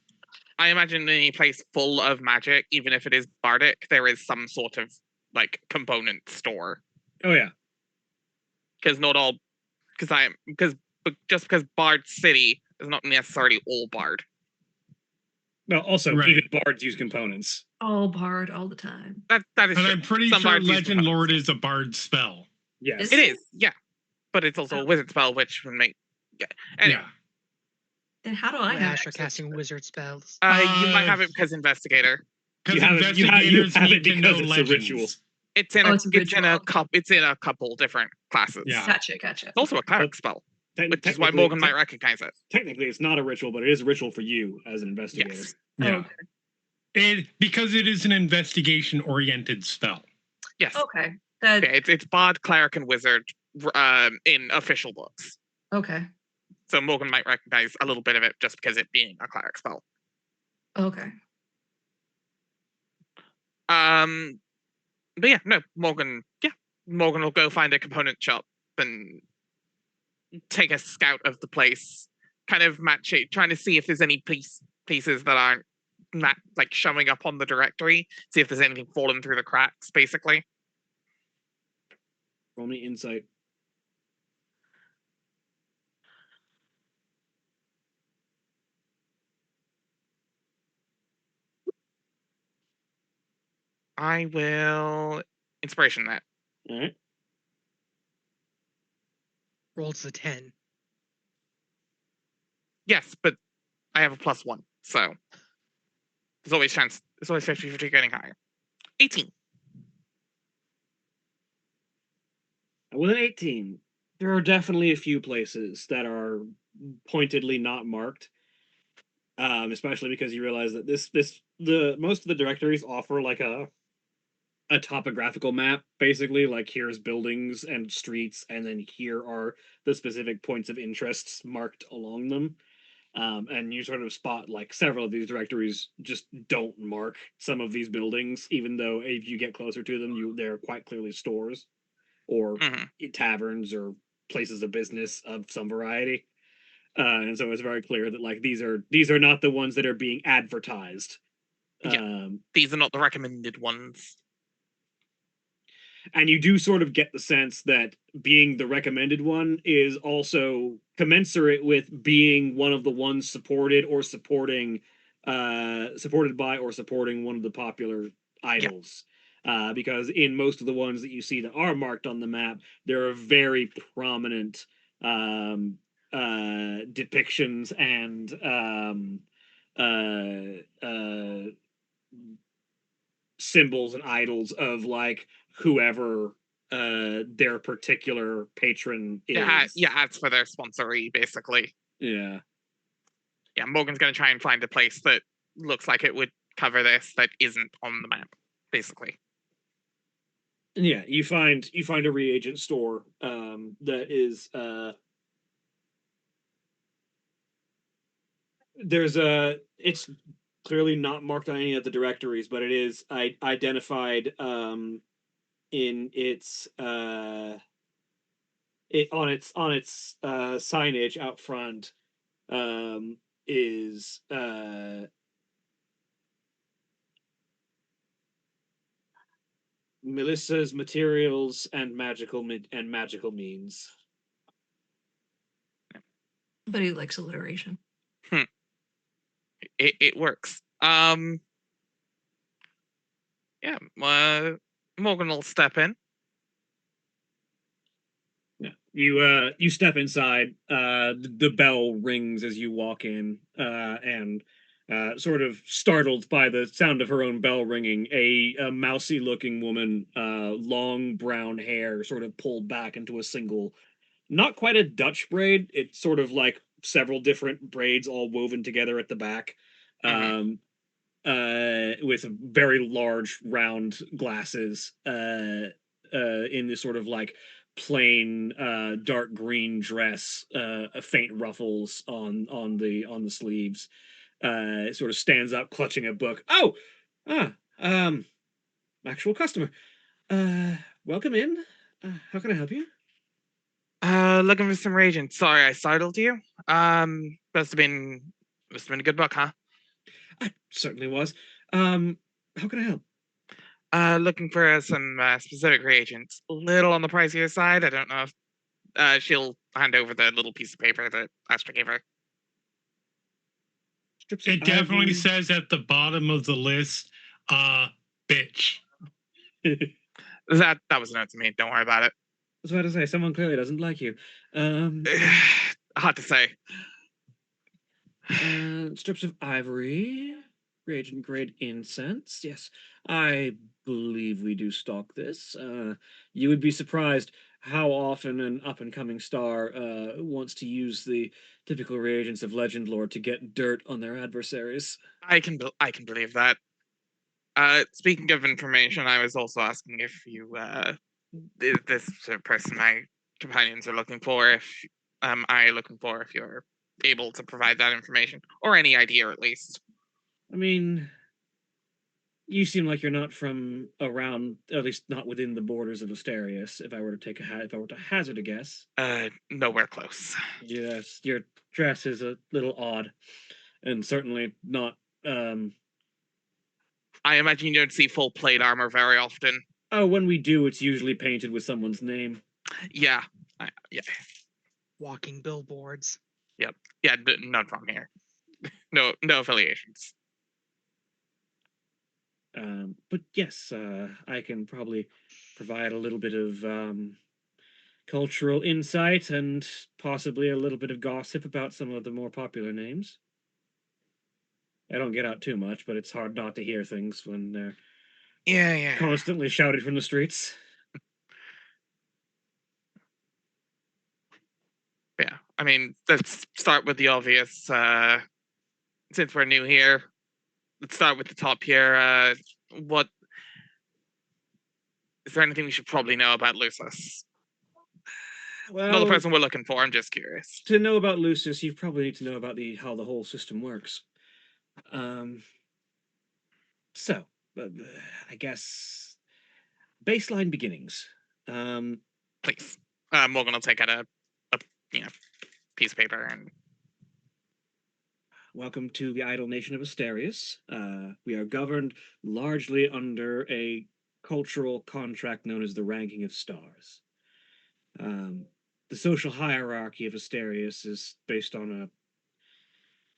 I imagine in any place full of magic, even if it is bardic, there is some sort of like component store. Oh yeah. Because not all. Just because Bard City is not necessarily all Bard. Well, also Right. even bards use components. All Bard all the time. That is And true. I'm pretty Some sure bards use Legend components. Lord is a bard spell. Yes. Is It is, yeah. But it's also a wizard spell, which would make. Yeah. Anyway, Yeah. Then how do I have Asher access casting to it? wizard spells. you might have it because investigator. Because You have it- you have investigators it need to know because it's a legends. ritual. It's in Oh, a it's a ritual. it's in a couple different classes. Yeah. Gotcha. It's also a cleric spell, which is why Technically- Morgan might recognize it. Technically, it's not a ritual, but it is a ritual for you as an investigator. Yes. Yeah. Oh, okay. Because it is an investigation-oriented spell. Yes. Okay. That. Okay, it's bard, cleric, and wizard in official books. Okay. So Morgan might recognize a little bit of it just because it being a cleric spell. Okay. But yeah, no, Morgan will go find a component shop and take a scout of the place, kind of match it, trying to see if there's any pieces that aren't like showing up on the directory, see if there's anything falling through the cracks, basically. Roll me insight. I will inspiration that. All right. Rolls a 10. Yes, but I have a +1, so there's always 50-50 getting higher. 18. With an 18, there are definitely a few places that are pointedly not marked. Especially because you realize that the most of the directories offer like a topographical map, basically, like here's buildings and streets, and then here are the specific points of interest marked along them. And you sort of spot like several of these directories just don't mark some of these buildings, even though if you get closer to them, they're quite clearly stores or taverns or places of business of some variety. And so it's very clear that like these are not the ones that are being advertised. Yeah. These are not the recommended ones. And you do sort of get the sense that being the recommended one is also commensurate with being one of the ones supported or supporting, supported by or supporting one of the popular idols. Because in most of the ones that you see that are marked on the map, there are very prominent depictions and symbols and idols of like whoever their particular patron is. Yeah, as for their sponsoree, basically. Yeah. Yeah, Morgan's gonna try and find a place that looks like it would cover this that isn't on the map, basically. Yeah, you find a reagent store that is there's a it's clearly not marked on any of the directories, but it is identified in its on its signage out front is Melissa's materials and magical means. But he likes alliteration. It works. Yeah, Morgan will step in. Yeah, you step inside. The bell rings as you walk in, and sort of startled by the sound of her own bell ringing, a mousy-looking woman, long brown hair, sort of pulled back into a single, not quite a Dutch braid. It's sort of like several different braids all woven together at the back. With very large round glasses, in this sort of like plain dark green dress, faint ruffles on the sleeves. Sort of stands up clutching a book. Actual customer. Welcome in. How can I help you? Looking for some reagents. Sorry, I startled you. Must have been a good book, huh? I certainly was. How can I help? Looking for some specific reagents. A little on the pricier side. I don't know if she'll hand over the little piece of paper that Astra gave her. It definitely says at the bottom of the list, bitch. That was a note to me. Don't worry about it. I was about to say, someone clearly doesn't like you. Hard to say. Strips of ivory, reagent grade incense. Yes, I believe we do stock this. You would be surprised how often an up-and-coming star wants to use the typical reagents of Legend Lore to get dirt on their adversaries. I can believe that. Speaking of information, I was also asking if you this sort of person my companions are looking for, if if you're able to provide that information or any idea at least. I mean, you seem like you're not from around, at least not within the borders of Asterius. If I were to hazard a guess. Nowhere close. Yes, your dress is a little odd, and certainly not. I imagine you don't see full plate armor very often. Oh, when we do, it's usually painted with someone's name. Yeah, yeah. Walking billboards. Yep. Yeah, none from here. No affiliations. But yes, I can probably provide a little bit of cultural insight and possibly a little bit of gossip about some of the more popular names. I don't get out too much, but it's hard not to hear things when they're Yeah. constantly shouted from the streets. Yeah, I mean, let's start with the obvious. Since we're new here, let's start with the top here. What is there anything we should probably know about Lucis? Well, Not the person we're looking for. I'm just curious. To know about Lucis, you probably need to know about how the whole system works. So, I guess baseline beginnings. Please, Morgan will take out a piece of paper and. Welcome to the idle nation of Asterius. We are governed largely under a cultural contract known as the ranking of stars. The social hierarchy of Asterius is based on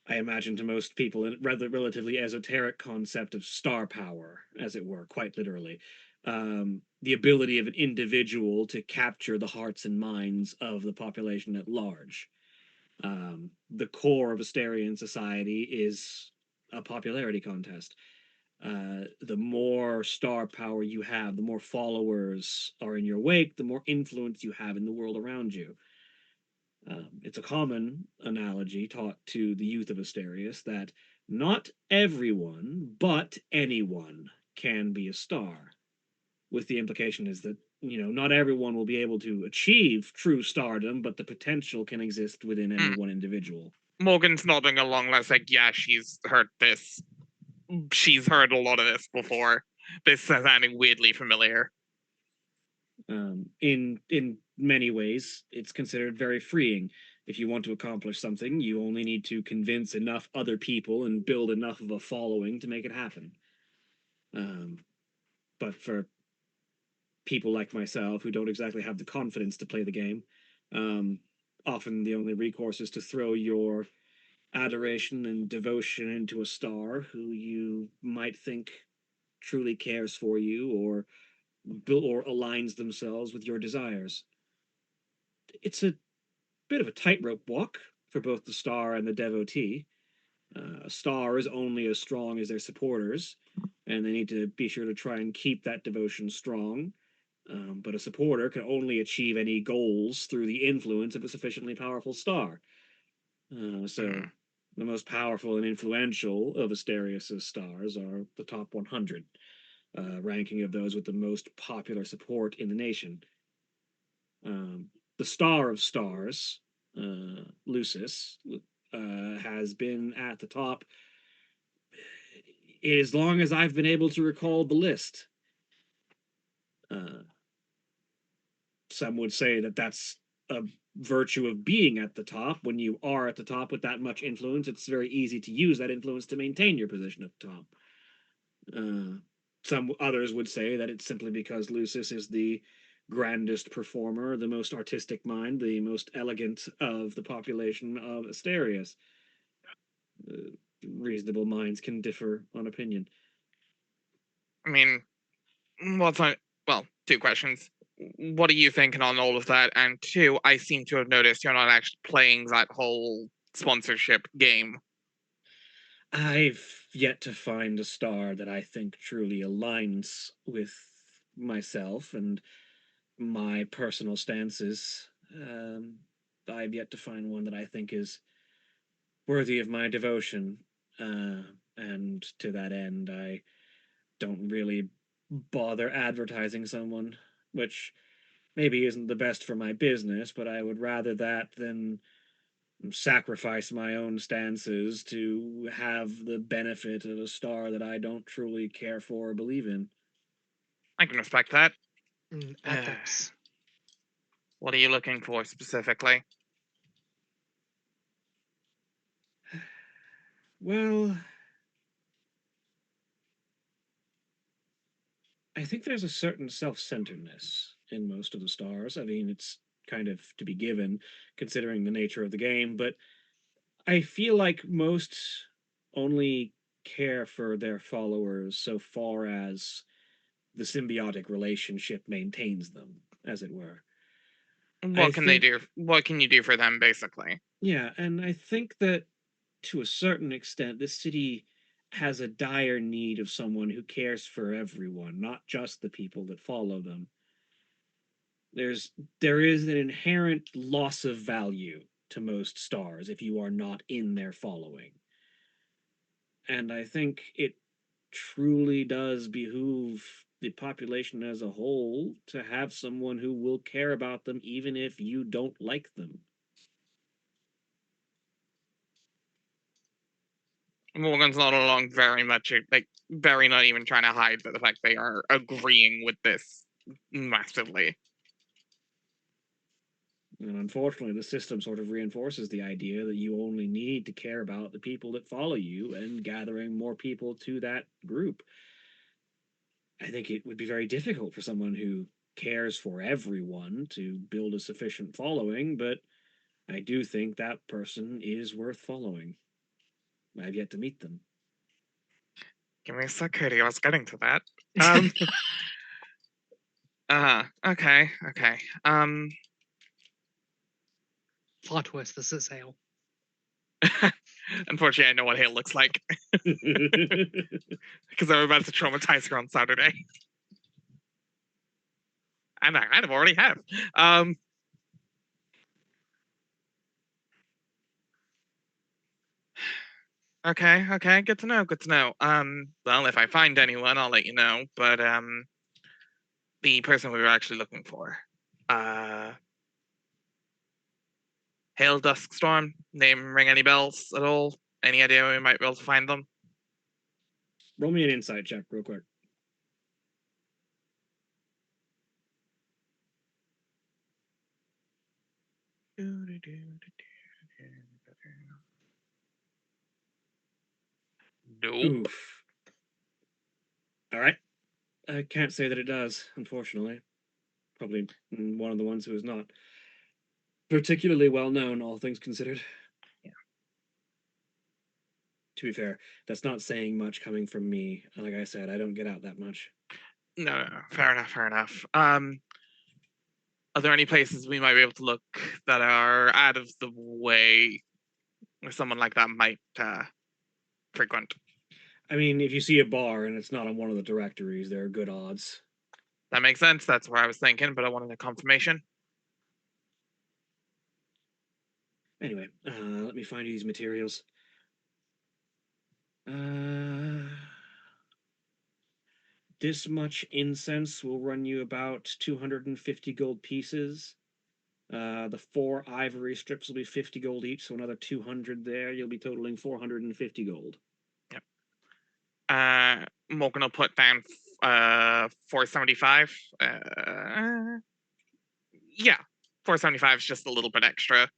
I imagine to most people, a rather relatively esoteric concept of star power, as it were, quite literally. The ability of an individual to capture the hearts and minds of the population at large. The core of Asterian society is a popularity contest. The more star power you have, the more followers are in your wake, the more influence you have in the world around you. It's a common analogy taught to the youth of Asterius that not everyone, but anyone can be a star, with the implication is that, not everyone will be able to achieve true stardom, but the potential can exist within any one individual. Morgan's nodding along, like, yeah, she's heard this. She's heard a lot of this before. This is sounding weirdly familiar. In many ways, it's considered very freeing. If you want to accomplish something, you only need to convince enough other people and build enough of a following to make it happen. But for people like myself who don't exactly have the confidence to play the game, often the only recourse is to throw your adoration and devotion into a star who you might think truly cares for you or aligns themselves with your desires. It's a bit of a tightrope walk for both the star and the devotee. A star is only as strong as their supporters, and they need to be sure to try and keep that devotion strong. But a supporter can only achieve any goals through the influence of a sufficiently powerful star. So the most powerful and influential of Asterius' stars are the top 100, ranking of those with the most popular support in the nation. The Star of Stars, Lucis, has been at the top as long as I've been able to recall the list. Some would say that that's a virtue of being at the top. When you are at the top with that much influence, it's very easy to use that influence to maintain your position at the top. Some others would say that it's simply because Lucis is the grandest performer, the most artistic mind, the most elegant of the population of Asterius. Reasonable minds can differ on opinion. I mean, two questions. What are you thinking on all of that? And two, I seem to have noticed you're not actually playing that whole sponsorship game. I've yet to find a star that I think truly aligns with myself and my personal stances. I've yet to find one that I think is worthy of my devotion. And to that end, I don't really bother advertising someone, which maybe isn't the best for my business, but I would rather that than sacrifice my own stances to have the benefit of a star that I don't truly care for or believe in. I can respect that. Ethics. What are you looking for specifically? Well, I think there's a certain self-centeredness in most of the stars. I mean, it's kind of to be given considering the nature of the game, but I feel like most only care for their followers so far as the symbiotic relationship maintains them, as it were. What can they do? What can you do for them, basically? Yeah, and I think that to a certain extent, this city has a dire need of someone who cares for everyone, not just the people that follow them. There is an inherent loss of value to most stars if you are not in their following. And I think it truly does behoove the population as a whole to have someone who will care about them even if you don't like them. Morgan's not along very much, very not even trying to hide the fact they are agreeing with this massively. And unfortunately, the system sort of reinforces the idea that you only need to care about the people that follow you and gathering more people to that group. I think it would be very difficult for someone who cares for everyone to build a sufficient following, but I do think that person is worth following. I've yet to meet them. Give me a sec, Katie. I was getting to that. Okay. Plot twist, this is Hale. Unfortunately, I know what Hale looks like because I'm about to traumatize her on Saturday. And I kind of already have. Okay, good to know. Well, if I find anyone, I'll let you know. But the person we were actually looking for, Hail Duskstorm, name ring any bells at all? Any idea where we might be able to find them? Roll me an insight check real quick. Nope. Oof. All right. I can't say that it does, unfortunately. Probably one of the ones who is not particularly well known, all things considered. Yeah. To be fair, that's not saying much coming from me. Like I said, I don't get out that much. No. Fair enough. Are there any places we might be able to look that are out of the way where someone like that might frequent? I mean, if you see a bar and it's not on one of the directories, there are good odds. That makes sense. That's where I was thinking, but I wanted a confirmation. Anyway, let me find you these materials. This much incense will run you about 250 gold pieces. The 4 ivory strips will be 50 gold each, so another 200 there. You'll be totaling 450 gold. Yep. Morgan will put down 475. Yeah, 475 is just a little bit extra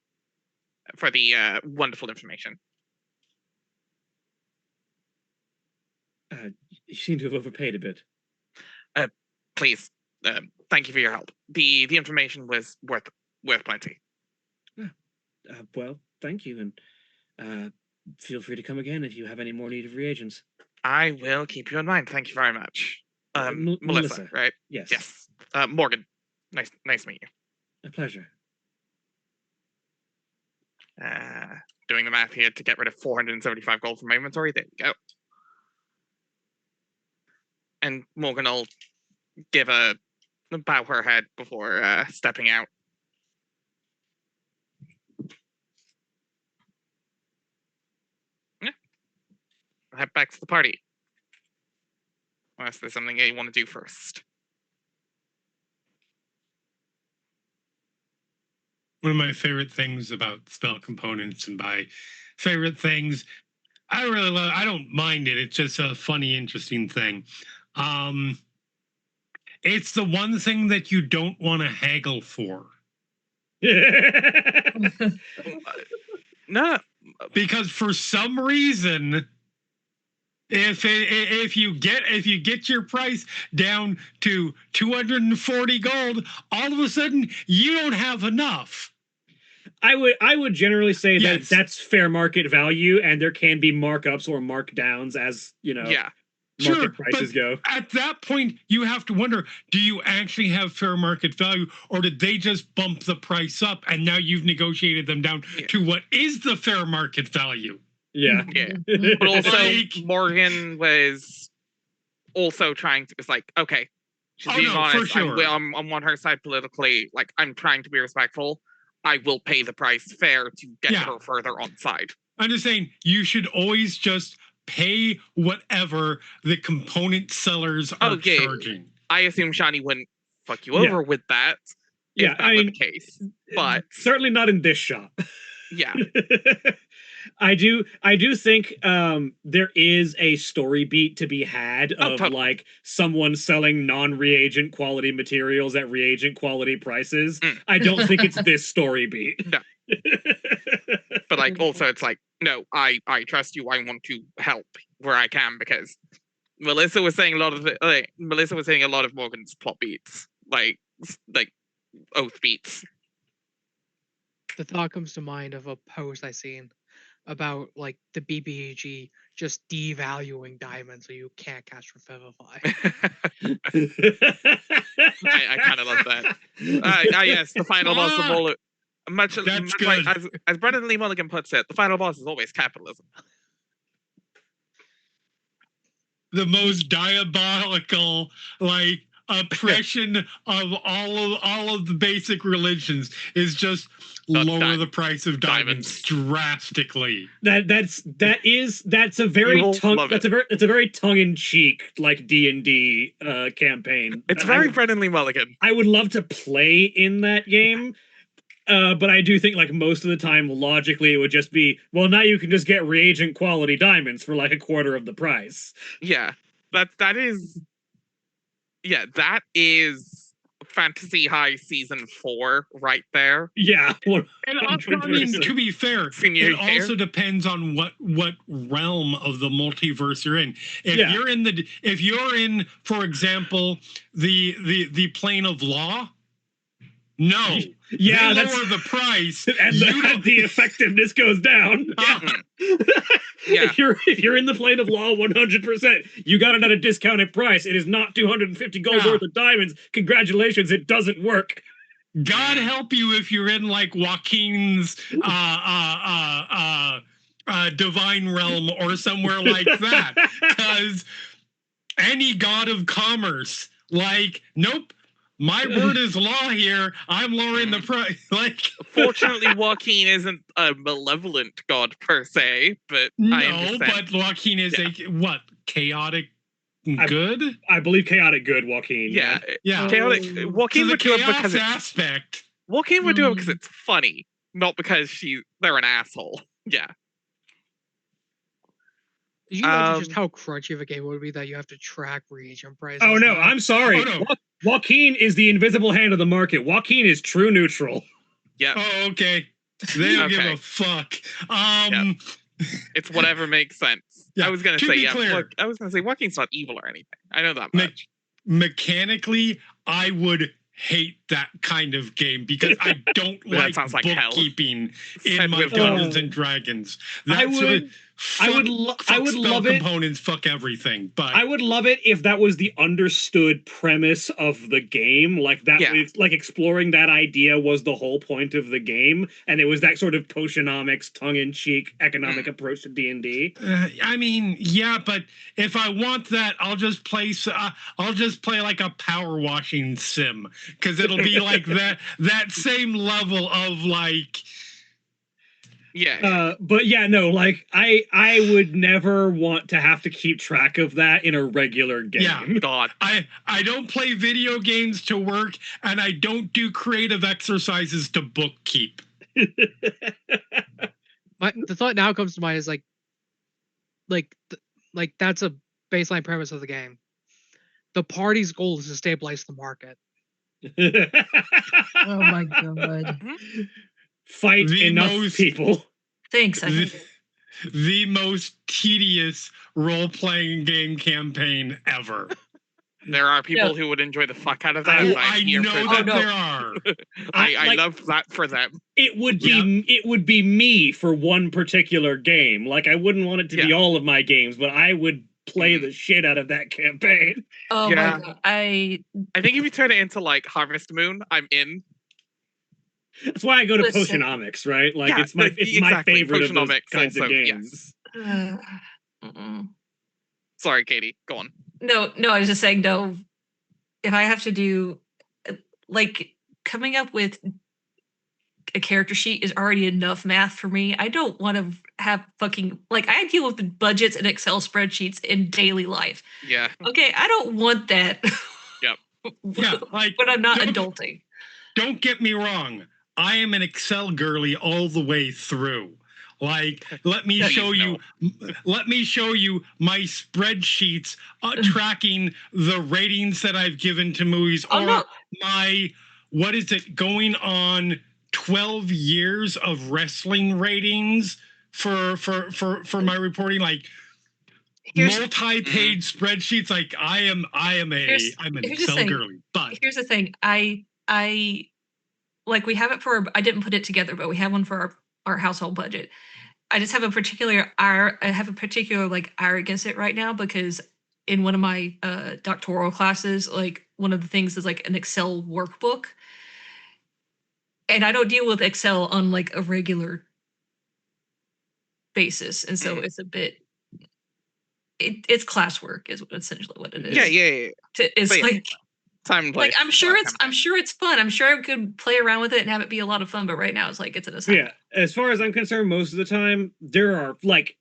for the wonderful information. You seem to have overpaid a bit. Please, thank you for your help. The information was worth plenty. Well, thank you, and feel free to come again if you have any more need of reagents. I will keep you in mind. Thank you very much. Melissa, right? Yes. Yes. Morgan, nice to meet you. A pleasure. Doing the math here to get rid of 475 gold from my inventory. There we go. And Morgan will bow her head before stepping out. Yeah. I'll head back to the party. Unless there's something you want to do first. One of my favorite things about spell components, and by favorite things, I really love. I don't mind it. It's just a funny, interesting thing. It's the one thing that you don't want to haggle for. No, because for some reason, if you get your price down to 240 gold, all of a sudden you don't have enough. I would generally say that Yes. that's fair market value, and there can be markups or markdowns as yeah. market prices go. At that point, you have to wonder: do you actually have fair market value, or did they just bump the price up and now you've negotiated them down to what is the fair market value? Yeah. Yeah. But also, Morgan was also trying to. It's like, okay, she's being honest. For sure. I'm on her side politically. Like, I'm trying to be respectful. I will pay the price fair to get her further on side. I'm just saying, you should always just pay whatever the component sellers are charging. I assume Shani wouldn't fuck you over with that. Yeah, if that were the case, but certainly not in this shop. Yeah. I do think there is a story beat to be had of like someone selling non-reagent quality materials at reagent quality prices. I don't think it's this story beat. No. But like also it's like, no, I trust you. I want to help where I can because Melissa was saying a lot of Morgan's plot beats, like oath beats. The thought comes to mind of a post I seen about like the BBG just devaluing diamonds so you can't catch for Vivify. I kind of love that. Yes, the final boss of all. Much like as Brendan Lee Mulligan puts it, the final boss is always capitalism. The most diabolical, like, oppression of all of the basic religions is just lower the price of diamonds drastically. That's a very tongue in cheek like D&D campaign. It's very Brendan Lee Mulligan. I would love to play in that game. But I do think, like, most of the time, logically, it would just be, well, now you can just get reagent quality diamonds for like a quarter of the price. Yeah, that is Fantasy High Season 4 right there. Yeah. And I mean, to be fair, it also depends on what realm of the multiverse you're in. If you're in, for example, the plane of law, no. Yeah, they lower the price, and the effectiveness goes down. Yeah. If you're in the plane of law 100%, you got it at a discounted price. It is not 250 gold worth of diamonds. Congratulations, it doesn't work. God help you if you're in like Joaquin's divine realm or somewhere like that. Because any god of commerce, like, nope. My word is law here. I'm lowering the price. Like, fortunately, Joaquin isn't a malevolent god per se, but I understand. But Joaquin is a chaotic good? I believe chaotic good, Joaquin. Yeah. Chaotic. Joaquin would do it because aspect. Joaquin would do it because it's funny, not because they're an asshole. Yeah. Did you imagine just how crunchy of a game it would be that you have to track reagent prices? Oh no, I'm sorry. Oh, no. Joaquin is the invisible hand of the market. Joaquin is true neutral. Yeah. Oh, okay. They don't give a fuck. It's whatever makes sense. Yeah. I was gonna say, clear, I was gonna say Joaquin's not evil or anything. I know that much. Mechanically, I would hate that kind of game because I don't like bookkeeping in my Dungeons and Dragons. I would love it. Components fuck everything, but I would love it if that was the understood premise of the game. Like that, like exploring that idea was the whole point of the game, and it was that sort of potionomics, tongue-in-cheek economic approach to D&D. I mean, yeah, but if I want that, I'll just play like a power washing sim because it'll be like that same level of like. Yeah. But yeah, no, like I would never want to have to keep track of that in a regular game. Yeah, God. I don't play video games to work, and I don't do creative exercises to bookkeep. The thought now comes to mind is like that's a baseline premise of the game. The party's goal is to stabilize the market. Oh my god. Fight enough people. Thanks. The most tedious role-playing game campaign ever. There are people who would enjoy the fuck out of that. I know that there are. I love that for them. It would be me for one particular game. Like I wouldn't want it to be all of my games, but I would play the shit out of that campaign. Oh my god. I think if you turn it into like Harvest Moon, I'm in. That's why I go to Potionomics, right? Like it's my favorite of those kinds of games. Yes. Sorry, Katie, go on. No, I was just saying no. If I have to do like coming up with a character sheet is already enough math for me. I don't want to have fucking like I deal with budgets and Excel spreadsheets in daily life. Yeah. Okay, I don't want that. Yep. Yeah, like when I'm not adulting. Don't get me wrong. I am an Excel girly all the way through. Like, let me show you my spreadsheets tracking the ratings that I've given to movies, or my going on 12 years of wrestling ratings for my reporting. Like, multi-page spreadsheets. Like I'm an Here's the Excel thing. girly, but Here's the thing. I like we have it for. I didn't put it together, but we have one for our household budget. I just have a particular like arrogance it right now because in one of my doctoral classes, like one of the things is like an Excel workbook, and I don't deal with Excel on like a regular basis, and so it's a bit. It's classwork, is essentially what it is. Yeah. It's But like time and place. like I'm sure it's fun. I'm sure I could play around with it and have it be a lot of fun. But right now, it's like it's an assignment. Yeah, as far as I'm concerned, most of the time there are like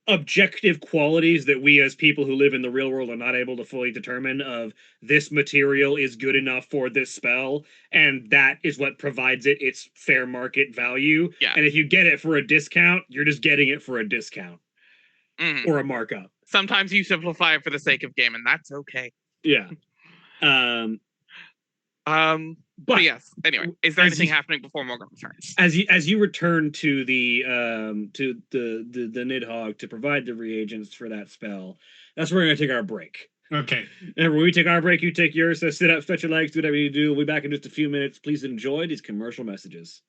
objective qualities that we as people who live in the real world are not able to fully determine of this material is good enough for this spell, and that is what provides it its fair market value. Yeah. And if you get it for a discount, you're just getting it for a discount or a markup. Sometimes you simplify it for the sake of game, and that's okay. Yeah. But yes. Anyway, is there anything happening before Morgan returns? As you return to the Nidhogg to provide the reagents for that spell, that's where we're gonna take our break. okay. And when we take our break, you take yours. So sit up, stretch your legs, do whatever you do. We'll be back in just a few minutes. Please enjoy these commercial messages.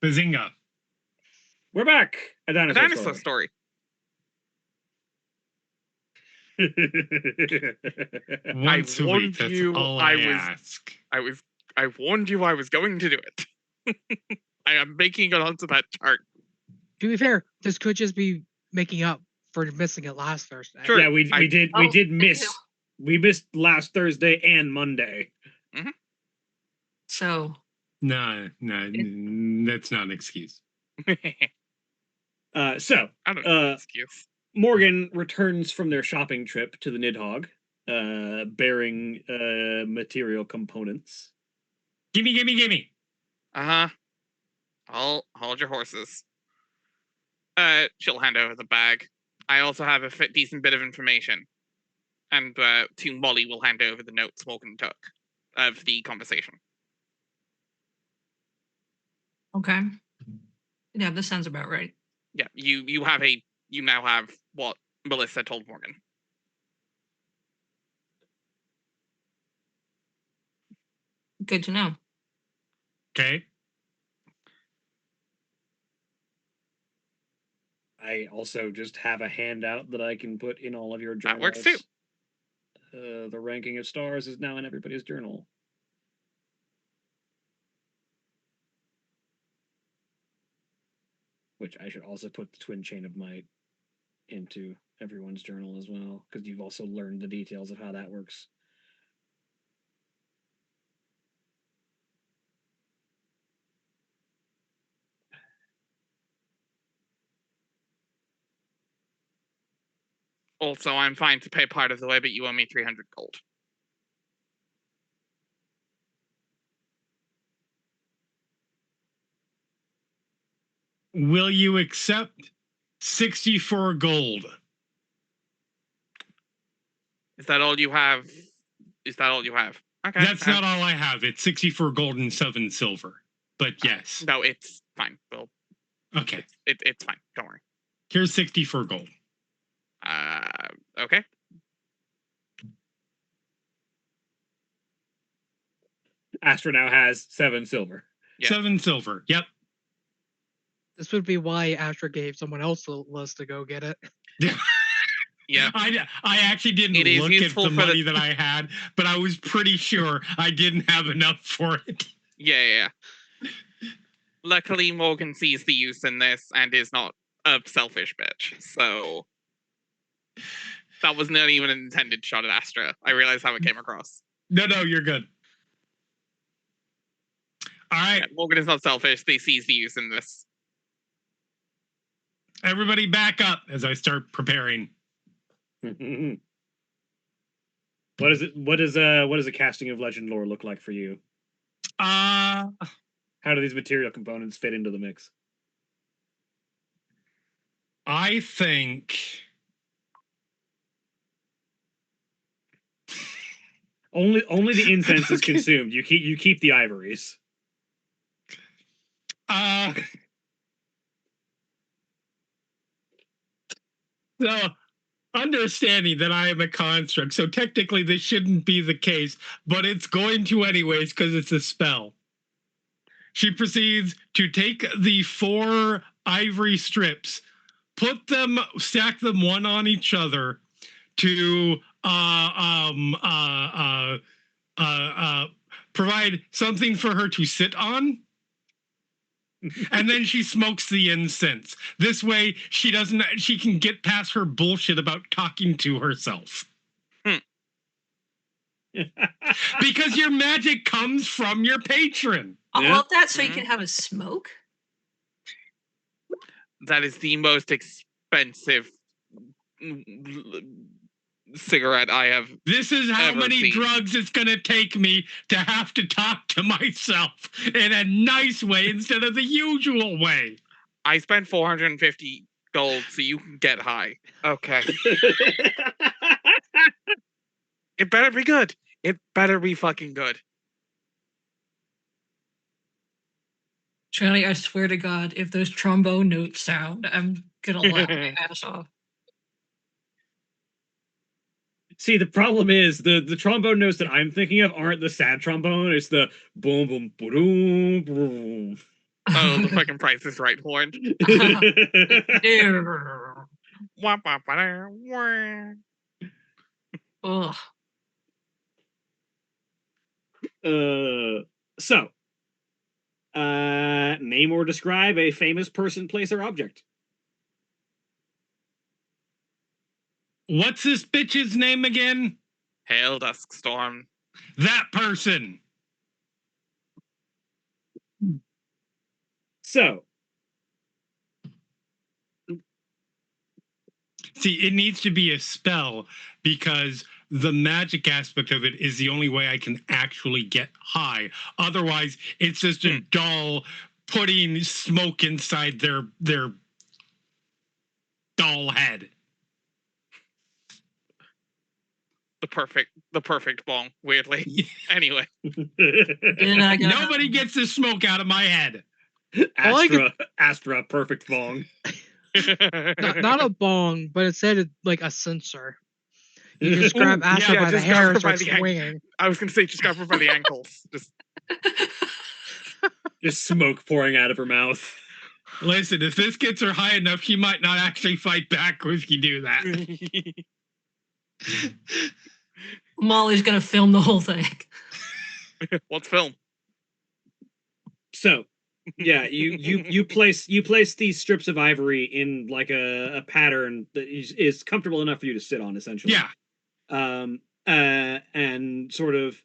Bazinga. We're back. A A dinosaur, dinosaur story. Once a week, warned that's you all I I was- ask. I warned you I was going to do it. I am making it onto that chart. To be fair, this could just be making up for missing it last Thursday. Sure. Yeah, we I- did miss. We missed last Thursday and Monday. So No, that's not an excuse. So I don't know. Excuse. Morgan returns from their shopping trip to the Nidhogg, bearing material components. Gimme. Uh-huh. Hold your horses. She'll hand over the bag. I also have a decent bit of information. And to Molly will hand over the notes Morgan took of the conversation. okay. Yeah, this sounds about right. Yeah, you now have what Melissa told Morgan. Good to know. Okay. I also just have a handout that I can put in all of your journals. That works too. The ranking of stars is now in everybody's journal. Which I should also put the twin chain of might into everyone's journal as well, because you've also learned the details of how that works. Also, I'm fine to pay part of the way, but you owe me 300 gold. Will you accept 64 gold? Is that all you have? Okay. That's not all I have. It's 64 gold and 7 silver. But yes. No, it's fine. Well, Okay. it's fine. Don't worry. Here's 64 gold. Okay. Astra now has 7 silver. Yeah. 7 silver. Yep. This would be why Astra gave someone else the list to go get it. Yeah. I actually didn't It is look at useful the for the- money that I had, but I was pretty sure I didn't have enough for it. Yeah. Luckily, Morgan sees the use in this and is not a selfish bitch. So that was not even an intended shot at Astra. I realize how it came across. No, you're good. All right, Yeah, Morgan is not selfish. They sees the use in this. everybody back up as I start preparing. What does a casting of legend lore look like for you? How do these material components fit into the mix? I think Only the incense is consumed. You keep the ivories. So understanding that I am a construct, so technically this shouldn't be the case, but it's going to anyways because it's a spell. She proceeds to take the 4 ivory strips, stack them one on each other to provide something for her to sit on. And then she smokes the incense. This way she can get past her bullshit about talking to herself. Because your magic comes from your patron. All Yeah. of that so you Mhm. can have a smoke? That is the most expensive cigarette I have. This is how Ever many seen. drugs it's going to take me to have to talk to myself in a nice way instead of the usual way. I spent 450 gold so you can get high. Okay. It better be good. It better be fucking good. Charlie, I swear to God, if those trombone notes sound, I'm gonna laugh my ass off. See, the problem is the trombone notes that I'm thinking of aren't the sad trombone. It's the boom boom boom boom. Oh, the fucking Price is Right horn. Ugh. So, name or describe a famous person, place, or object. What's this bitch's name again? Hail Dusk Storm. That person. So, see, it needs to be a spell because the magic aspect of it is the only way I can actually get high. Otherwise, it's just a doll putting smoke inside their doll head. The perfect bong, weirdly. Anyway. Nobody gets the smoke out of my head. Astra, perfect bong. Not a bong, but instead like a censer. You just grab Astra by the hair and start swinging. I was gonna say just grab her by the ankles. Just smoke pouring out of her mouth. Listen, if this gets her high enough, she might not actually fight back if you do that. Molly's gonna film the whole thing. Let's film. So, yeah, you place these strips of ivory in like a pattern that is comfortable enough for you to sit on, essentially. Yeah. And sort of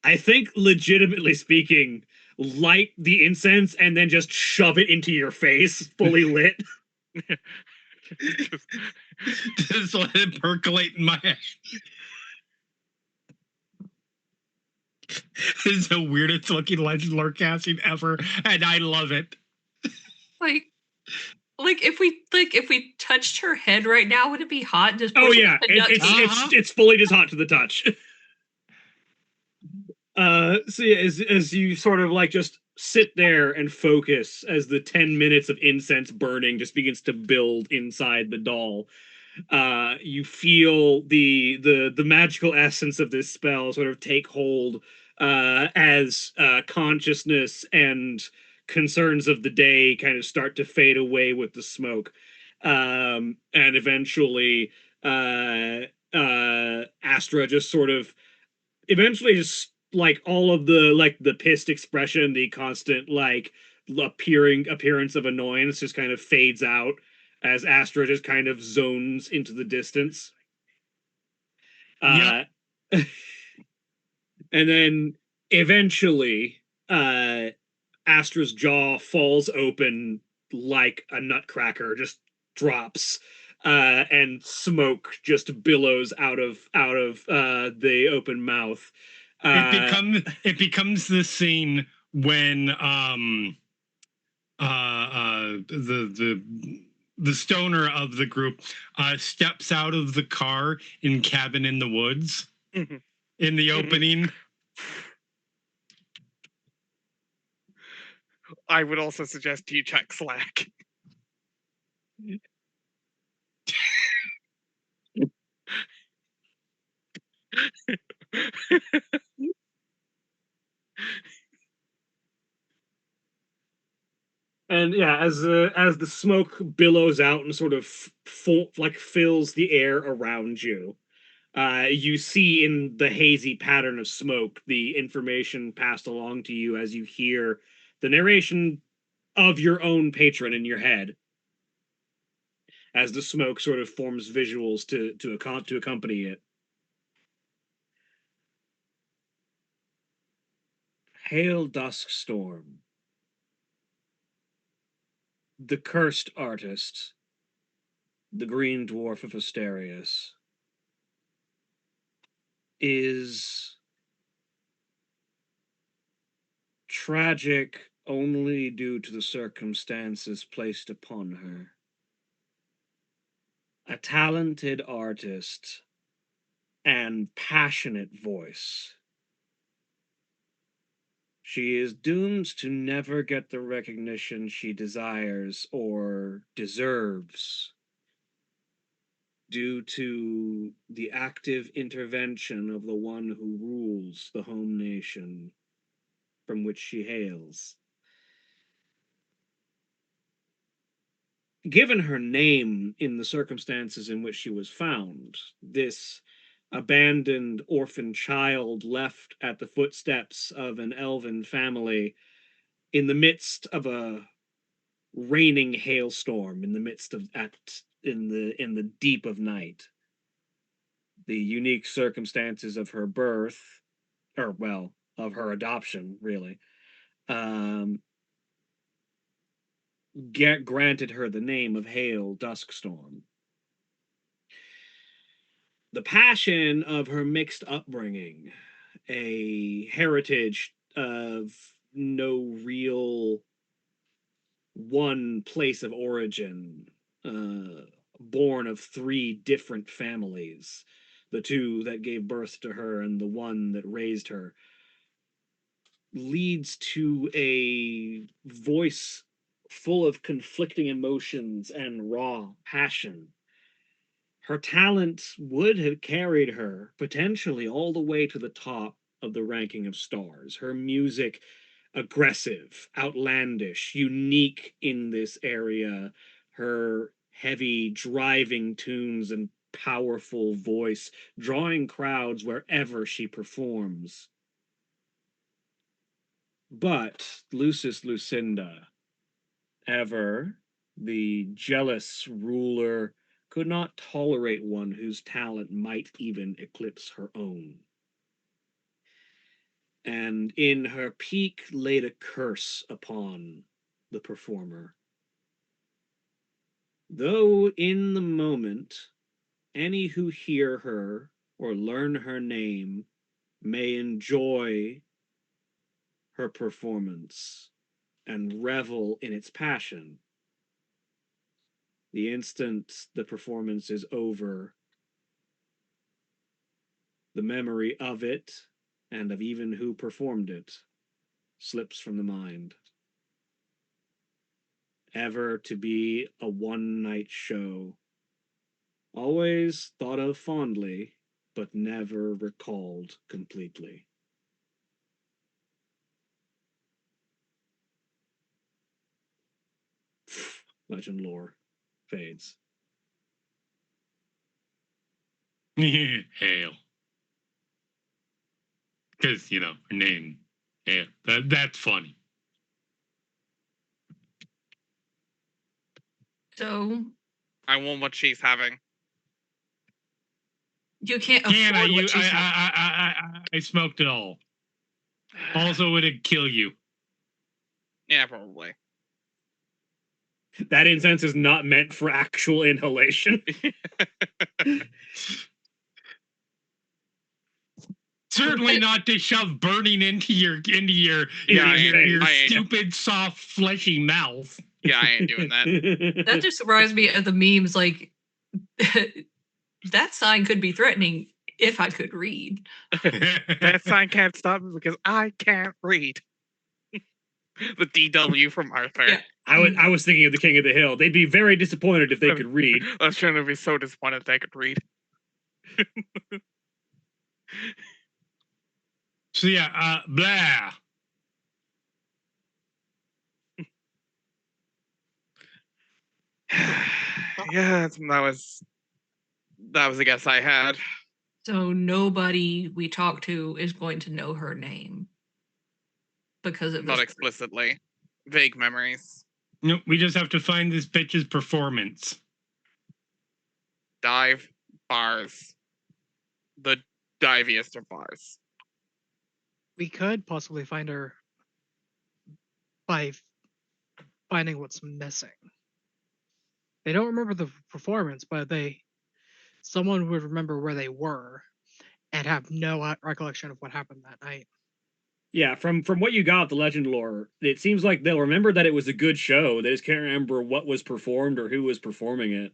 I think, legitimately speaking, light the incense and then just shove it into your face, fully lit. Just let it percolate in my head. This is the weirdest looking legend lore casting ever, and I love it. Like if we touched her head right now, would it be hot? Just it's fully just hot to the touch. So yeah, as you sort of like just sit there and focus as the 10 minutes of incense burning just begins to build inside the doll, you feel the magical essence of this spell sort of take hold as consciousness and concerns of the day kind of start to fade away with the smoke, and eventually Astra just sort of just like all of the pissed expression, the constant like appearance of annoyance just kind of fades out as Astra just kind of zones into the distance. Yep. And then eventually Astra's jaw falls open like a nutcracker, just drops, and smoke just billows out of the open mouth. It becomes the scene when the stoner of the group steps out of the car in Cabin in the Woods in the opening. I would also suggest you check Slack. And yeah, as the smoke billows out and sort of fills the air around you, you see in the hazy pattern of smoke the information passed along to you as you hear the narration of your own patron in your head, as the smoke sort of forms visuals to accompany it. Hail Dusk Storm. The cursed artist, the green dwarf of Asterius, is tragic only due to the circumstances placed upon her. A talented artist and passionate voice. She is doomed to never get the recognition she desires or deserves due to the active intervention of the one who rules the home nation from which she hails. Given her name in the circumstances in which she was found, this abandoned orphan child left at the footsteps of an elven family in the midst of a raining hailstorm, in the midst of in the deep of night. The unique circumstances of her birth, or well, of her adoption, really, granted her the name of Hail Duskstorm. The passion of her mixed upbringing, a heritage of no real one place of origin, born of 3 different families, the 2 that gave birth to her and the 1 that raised her, leads to a voice full of conflicting emotions and raw passion. Her talent would have carried her potentially all the way to the top of the ranking of stars. Her music, aggressive, outlandish, unique in this area. Her heavy, driving tunes and powerful voice, drawing crowds wherever she performs. But Lucis Lucinda, ever the jealous ruler, could not tolerate one whose talent might even eclipse her own. And in her peak laid a curse upon the performer. Though in the moment, any who hear her or learn her name may enjoy her performance and revel in its passion, the instant the performance is over, the memory of it, and of even who performed it, slips from the mind. Ever to be a one-night show, always thought of fondly, but never recalled completely. Legend lore fades. Hail. Because, her name, Hail. That's funny. So I want what she's having. you can't afford what she's having. I smoked it all. Also, would it kill you? Yeah, probably. That incense is not meant for actual inhalation. Certainly not to shove burning into your stupid, soft, fleshy mouth. Yeah, I ain't doing that. That just reminds me of the memes, like, that sign could be threatening if I could read. That sign can't stop me because I can't read. The DW from Arthur. Yeah. I was thinking of the King of the Hill. They'd be very disappointed if they could read. I was trying to be so disappointed if they could read. So yeah, blah. Yeah, that was a guess I had. So nobody we talk to is going to know her name because of Not this. explicitly. Vague memories. No, we just have to find this bitch's performance. Dive bars. The diviest of bars. We could possibly find her by finding what's missing. They don't remember the performance, but someone would remember where they were and have no recollection of what happened that night. Yeah, from what you got, the legend lore, it seems like they'll remember that it was a good show. They just can't remember what was performed or who was performing it.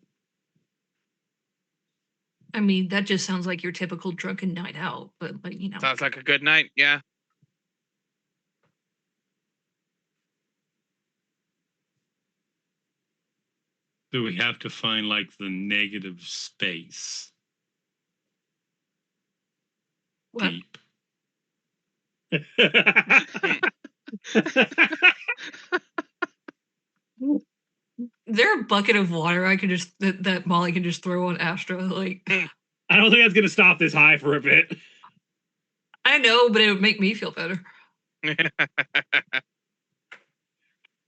I mean, that just sounds like your typical drunken night out, but Sounds like a good night, yeah. So we have to find like the negative space. What? Deep. Is there a bucket of water I can just that Molly can just throw on Astra? Like, I don't think that's gonna stop this high for a bit. I know, but it would make me feel better. But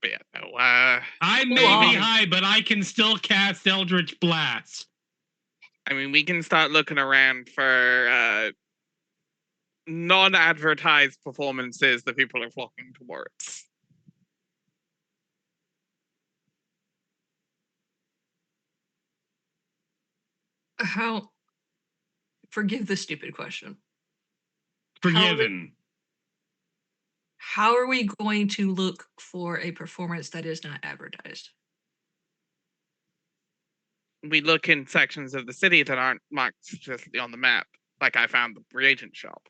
yeah, no, I may be high, but I can still cast Eldritch Blast. I mean, we can start looking around for non-advertised performances that people are flocking towards. How? Forgive the stupid question. Forgiven. How are we going to look for a performance that is not advertised? We look in sections of the city that aren't marked just on the map, like I found the reagent shop.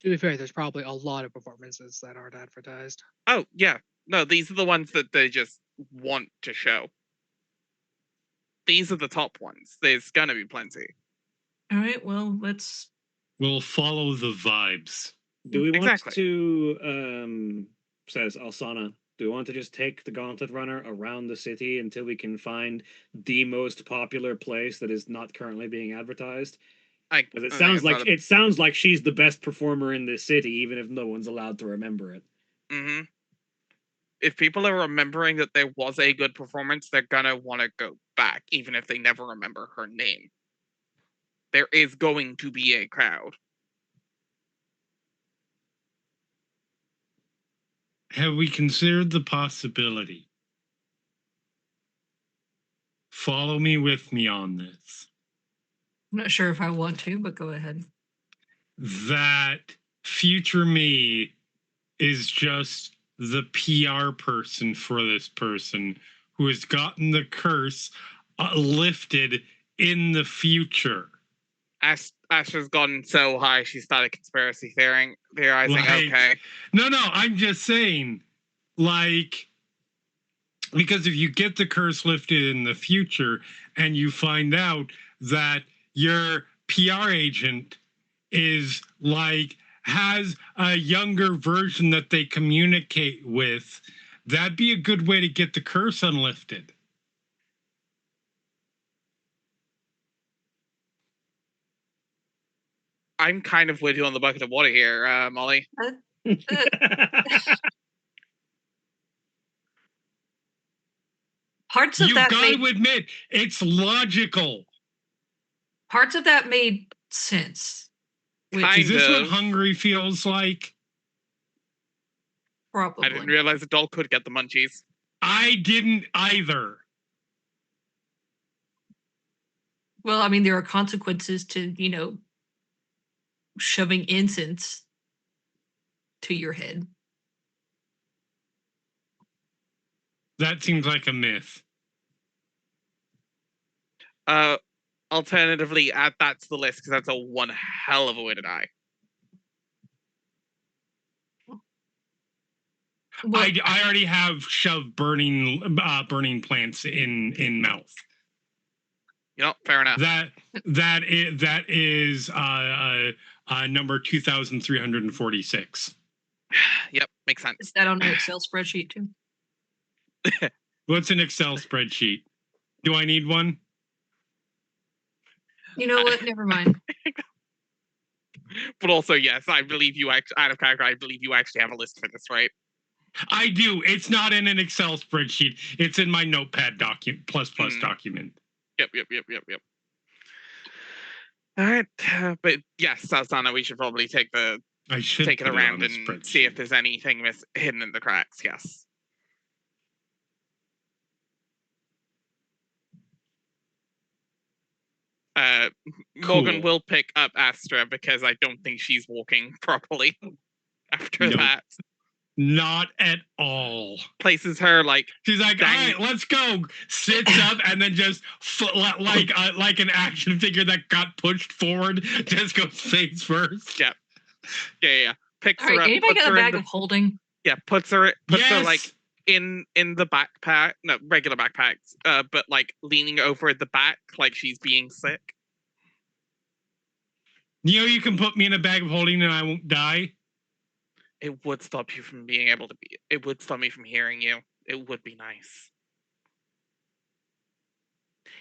To be fair, there's probably a lot of performances that aren't advertised. Oh, yeah. No, these are the ones that they just want to show. These are the top ones. There's gonna be plenty. All right, well, let's. We'll follow the vibes. Do we want Exactly. to, says Alsana, do we want to just take the Gauntlet Runner around the city until we can find the most popular place that is not currently being advertised? Because it sounds like she's the best performer in this city, even if no one's allowed to remember it. Mm-hmm. If people are remembering that there was a good performance, they're gonna want to go back, even if they never remember her name. There is going to be a crowd. Have we considered the possibility? Follow me with me on this. I'm not sure if I want to, but go ahead. That future me is just the PR person for this person who has gotten the curse lifted in the future. Astra's gotten so high, she started conspiracy theorizing. Okay. No, I'm just saying, like, because if you get the curse lifted in the future and you find out that your PR agent is like has a younger version that they communicate with, that'd be a good way to get the curse unlifted. I'm kind of with you on the bucket of water here, Molly. Parts of You've that got made to admit, it's logical. parts of that made sense. Is this what hungry feels like? Probably. I didn't realize a doll could get the munchies. I didn't either. Well, I mean, there are consequences to, shoving incense to your head. That seems like a myth. Alternatively, add that to the list because that's a one hell of a way to die. Well, I already have shoved burning plants in mouth. Fair enough. That is number 2,346. Yep, makes sense. Is that on an Excel spreadsheet too? What's an Excel spreadsheet? Do I need one? You know what? Never mind. But also, yes, I believe you out of character. I believe you actually have a list for this, right? I do. It's not in an Excel spreadsheet. It's in my Notepad document document. Yep. All right, but yes, Alsana, we should probably take it around and see if there's anything hidden in the cracks. Yes. Morgan will pick up Astra because I don't think she's walking properly after that. Not at all. Places her like she's like, all right, let's go. Sits up and then just like an action figure that got pushed forward, just goes face first. Yep. Yeah. Picks All right, her up. anybody got a bag of holding? Yeah, puts her like in the backpack, no, regular backpacks, but like leaning over at the back like she's being sick. You can put me in a bag of holding and I won't die. It would stop you from being able to be. It would stop me from hearing you. It would be nice.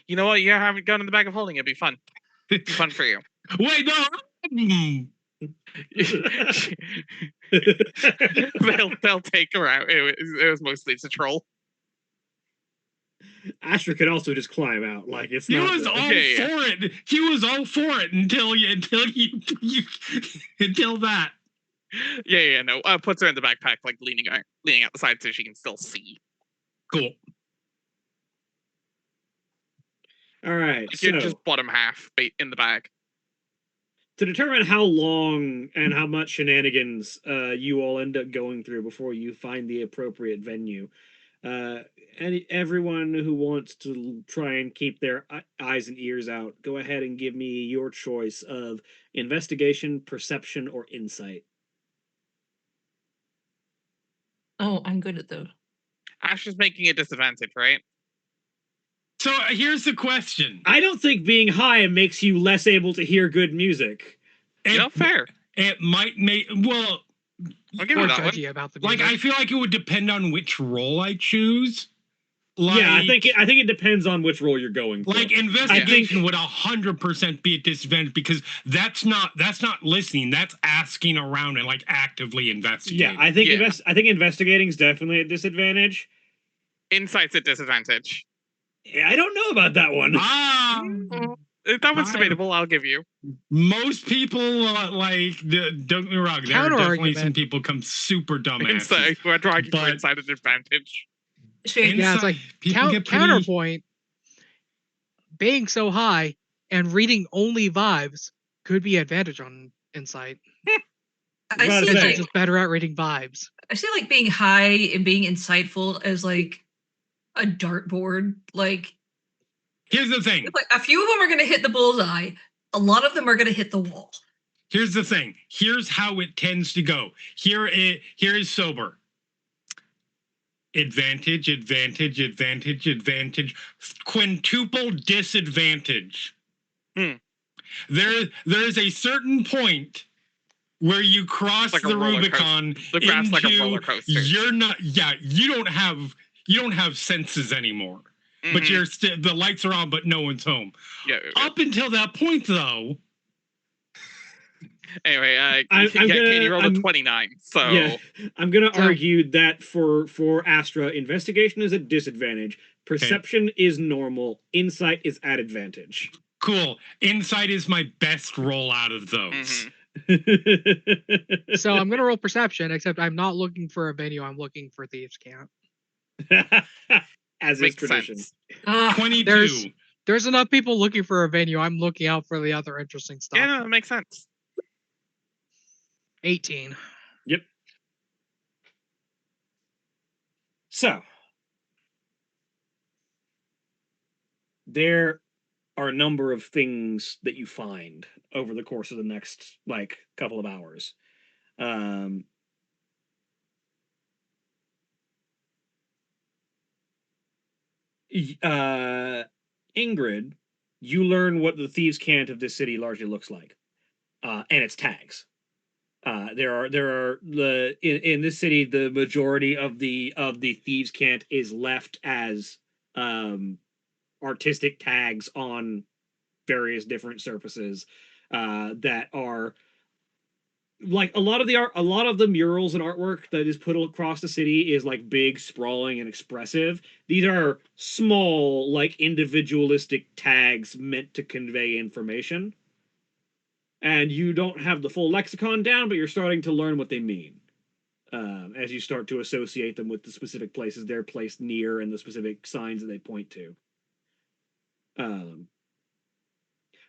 You know what? You haven't gone in the bag of holding. It'd be fun. It'd be fun for you. Wait, no. They'll take her out. It was mostly a troll. Astra could also just climb out. Like it's He not was the- all for it. He was all for it until that. Yeah. No, puts her in the backpack, like leaning out the side so she can still see. Cool. All right. Like So you're just bottom half in the bag. to determine how long and how much shenanigans you all end up going through before you find the appropriate venue, everyone who wants to try and keep their eyes and ears out, go ahead and give me your choice of investigation, perception, or insight. Oh, I'm good at those. Ash is making a disadvantage, right? So here's the question. I don't think being high makes you less able to hear good music. Fair. It might make I'll give Or you that one. judgy about the like music. I feel like it would depend on which role I choose. Yeah, I think it depends on which role you're going for. Like investigation would 100% be a disadvantage because that's not listening. That's asking around and like actively investigating. Yeah, I think investigating is definitely a disadvantage. Insight's a disadvantage. I don't know about that one. That one's debatable. I'll give you. Most people don't get me wrong. There are definitely some people come super dumbass. Insight. We're trying for But- insight advantage. Yeah, it's like people get pretty- counterpoint. Being so high and reading only vibes could be advantage on insight. I About see to say. like Just better at reading vibes. I see like being high and being insightful as like a dartboard. Like Here's the thing. a few of them are going to hit the bullseye. A lot of them are going to hit the wall. Here's the thing. Here's how it tends to go. Here is sober. Advantage, quintuple disadvantage. There's a certain point where you cross Like a the roller Rubicon The graph's like a into roller coaster. you're not you don't have senses anymore. But Mhm. you're still the lights are on, but no one's home. Yeah. Up until that point, though. Anyway, Katie Katie rolled a 29. So Yeah, I'm gonna So- argue that for Astra, investigation is a disadvantage. Perception is normal. Insight is at advantage. Cool. Insight is my best roll out of those. Mhm. So I'm gonna roll perception, except I'm not looking for a venue. I'm looking for thieves' camp. As is makes tradition. sense. Ah, 22. There's enough people looking for a venue. I'm looking out for the other interesting stuff. Yeah, no, that makes sense. 18. Yep. So there are a number of things that you find over the course of the next couple of hours. Ingrid, you learn what the thieves' cant of this city largely looks like, and its tags. There are in this city, the majority of the thieves' cant is left as artistic tags on various different surfaces that are like a lot of the murals and artwork that is put across the city is like big, sprawling, and expressive. These are small, like individualistic tags meant to convey information. And you don't have the full lexicon down, but you're starting to learn what they mean as you start to associate them with the specific places they're placed near and the specific signs that they point to.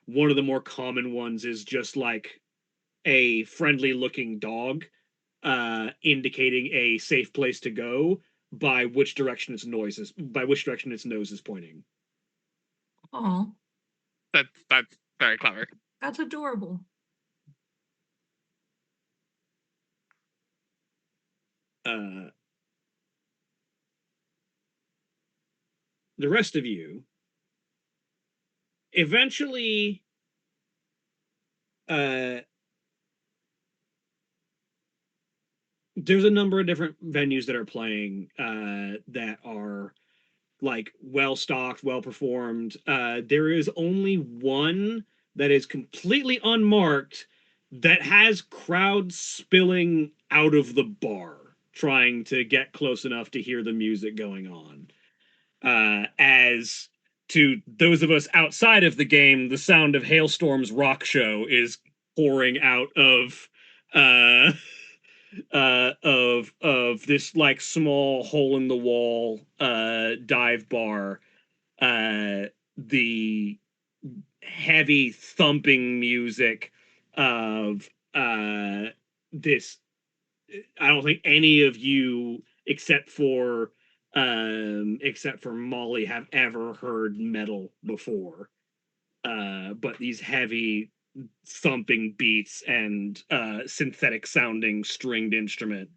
One of the more common ones is just like a friendly looking dog indicating a safe place to go by which direction its nose is pointing. oh, That's very clever. that's adorable. the rest of you eventually there's a number of different venues that are playing that are like well stocked, well performed. There is only one that is completely unmarked that has crowds spilling out of the bar trying to get close enough to hear the music going on. As to those of us outside of the game, the sound of Hailstorm's rock show is pouring out of this like small hole in the wall dive bar. The heavy thumping music of this. I don't think any of you except for Molly have ever heard metal before. But these heavy thumping beats and synthetic sounding stringed instrument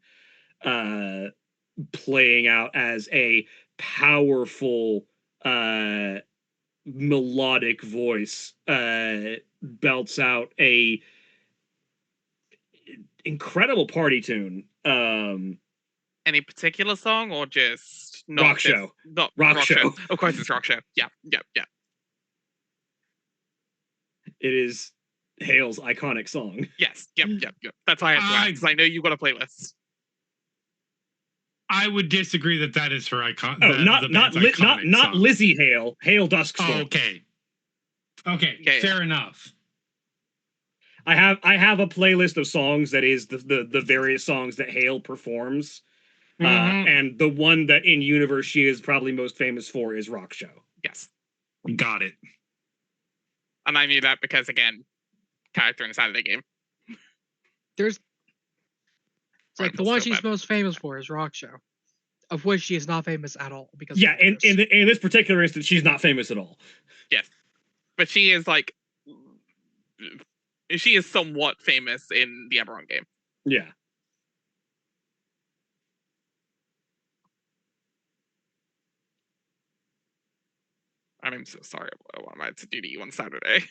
playing out as a powerful melodic voice belts out a incredible party tune. Any particular song or just not rock show? Not rock show. Of course, it's rock show. Yeah. It is Hale's iconic song. Yes. Yep. That's why I have to ask, because I know you've got a playlist. I would disagree that is her icon. Oh, not Lizzie Hale. Hale Duskstorm. Oh, okay, fair enough. I have a playlist of songs that is the various songs that Hale performs. And the one that in universe she is probably most famous for is Rock Show. Yes. Got it. And I knew that because, again, character inside of the game. It's like the one she's most famous for is Rock Show, of which she is not famous at all. Because in this particular instance, she's not famous at all. Yes. But she is like... She is somewhat famous in the Eberron game. Yeah. I'm so sorry about what I had to do to you on Saturday.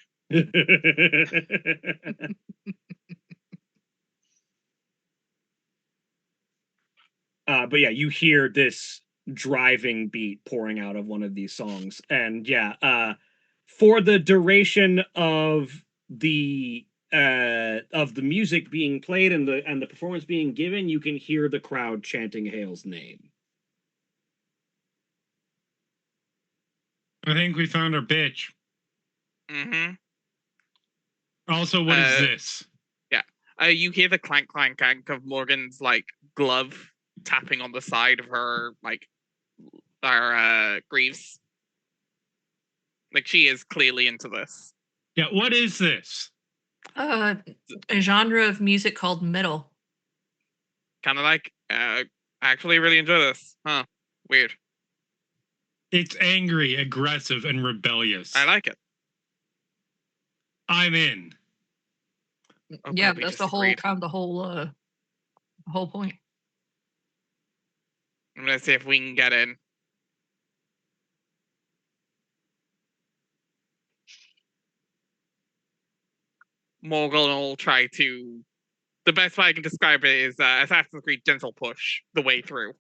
But yeah, you hear this driving beat pouring out of one of these songs. And yeah, for the duration of the music being played and the performance being given, you can hear the crowd chanting Hale's name. I think we found our bitch. Mm-hmm. Also, what is this? Yeah. You hear the clank of Morgan's like glove tapping on the side of her greaves. Like she is clearly into this. Yeah, what is this? A genre of music called metal. Kind of like, I actually really enjoy this. Huh. Weird. It's angry, aggressive, and rebellious. I like it. I'm in. Oh, yeah, God, that's the whole point. I'm gonna see if we can get in. Morgan will try to... The best way I can describe it is Assassin's Creed gentle push the way through.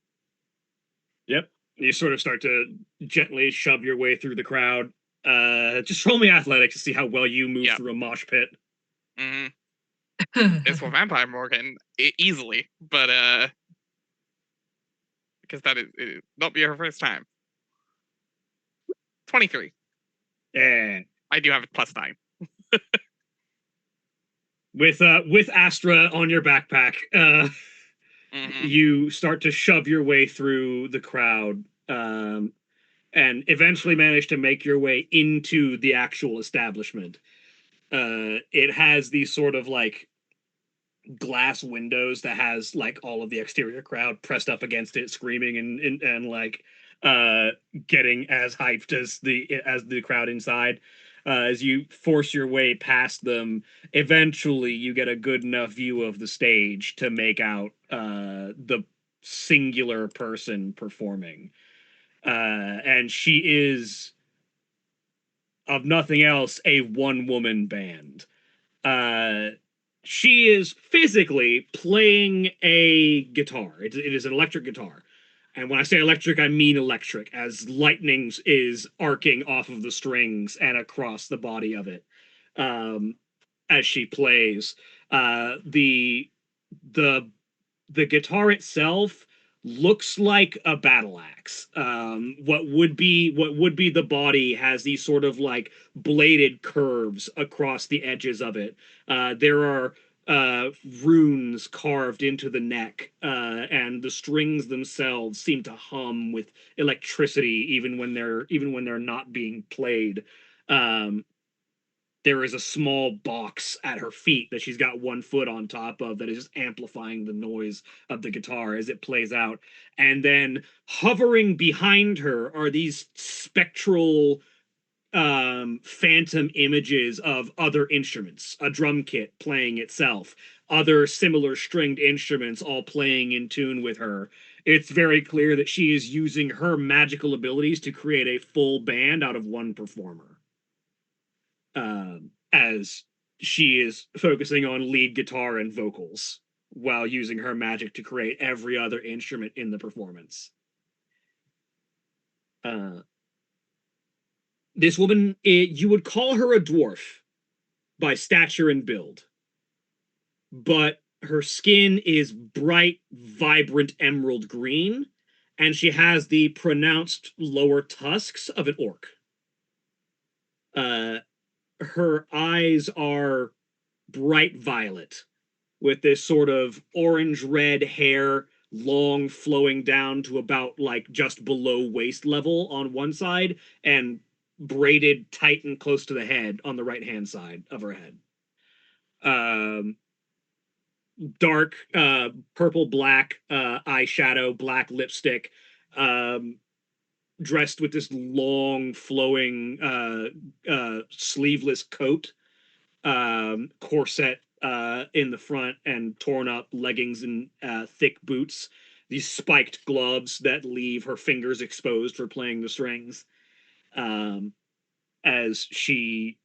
Yep. You sort of start to gently shove your way through the crowd. Just roll me athletics to see how well you move through a mosh pit. Mm-hmm. It's for Vampire Morgan easily, but because that is not be her first time. 23. Yeah. I do have a +9. With Astra on your backpack, you start to shove your way through the crowd, and eventually manage to make your way into the actual establishment. It has these sort of like glass windows that has like all of the exterior crowd pressed up against it, screaming and like getting as hyped as the crowd inside. As you force your way past them, eventually you get a good enough view of the stage to make out the singular person performing. And she is, of nothing else, a one-woman band. She is physically playing a guitar. It is an electric guitar. And when I say electric, I mean electric, as lightning is arcing off of the strings and across the body of it as she plays. The guitar itself looks like a battle axe. What would be the body has these sort of like bladed curves across the edges of it. There are runes carved into the neck, and the strings themselves seem to hum with electricity even when they're not being played. There is a small box at her feet that she's got one foot on top of that is just amplifying the noise of the guitar as it plays out. And then hovering behind her are these spectral phantom images of other instruments, a drum kit playing itself, other similar stringed instruments all playing in tune with her. It's very clear that she is using her magical abilities to create a full band out of one performer. As she is focusing on lead guitar and vocals while using her magic to create every other instrument in the performance. This woman, you would call her a dwarf by stature and build, but her skin is bright, vibrant emerald green, and she has the pronounced lower tusks of an orc. Her eyes are bright violet with this sort of orange-red hair, long flowing down to about like just below waist level on one side, and braided tight and close to the head on the right-hand side of her head. Dark purple-black eyeshadow, black lipstick, dressed with this long flowing sleeveless coat, corset in the front, and torn up leggings and thick boots, these spiked gloves that leave her fingers exposed for playing the strings, as she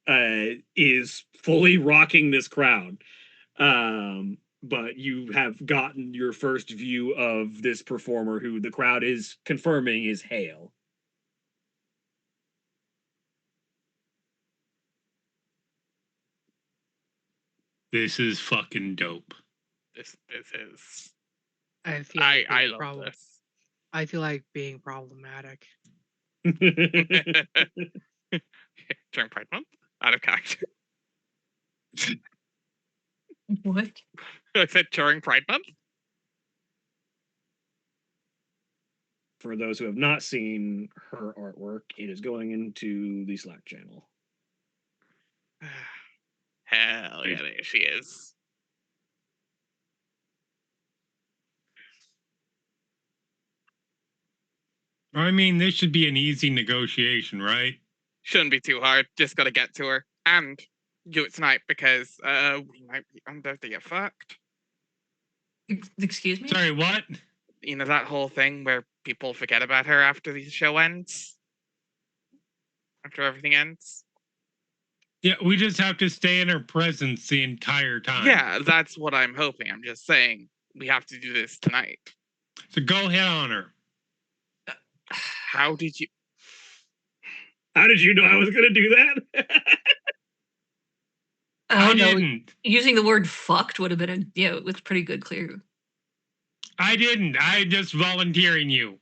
is fully rocking this crowd. But you have gotten your first view of this performer who the crowd is confirming is Hale. This is fucking dope. This is. I feel like I love this. I feel like being problematic. During Pride Month, out of character. What? I said during Pride Month. For those who have not seen her artwork, it is going into the Slack channel. Hell yeah, there she is. I mean, this should be an easy negotiation, right? Shouldn't be too hard. Just gotta get to her and do it tonight because we might be under the effect. Excuse me? Sorry, what? You know that whole thing where people forget about her after the show ends? After everything ends? Yeah, we just have to stay in her presence the entire time. Yeah, that's what I'm hoping. I'm just saying we have to do this tonight. So go ahead on her. How did you know I was gonna do that? I know. didn't. Using the word fucked would have been it was pretty good clue. I didn't. I'm just volunteering you.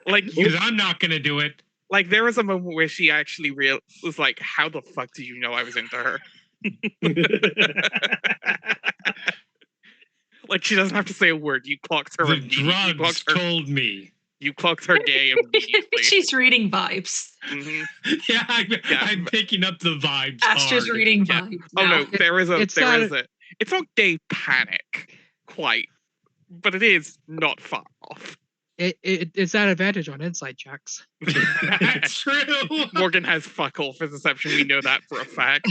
Like, because I'm not gonna do it. Like, there was a moment where she actually was like, how the fuck do you know I was into her? Like, she doesn't have to say a word. You clocked her. The drugs told me. You clocked her gay immediately. She's reading vibes. Mm-hmm. Yeah, I'm picking up the vibes. Astra's reading vibes. Oh no, It's not gay panic quite, but it is not far off. It's that advantage on insight checks. That's true. Morgan has fuck all for deception. We know that for a fact.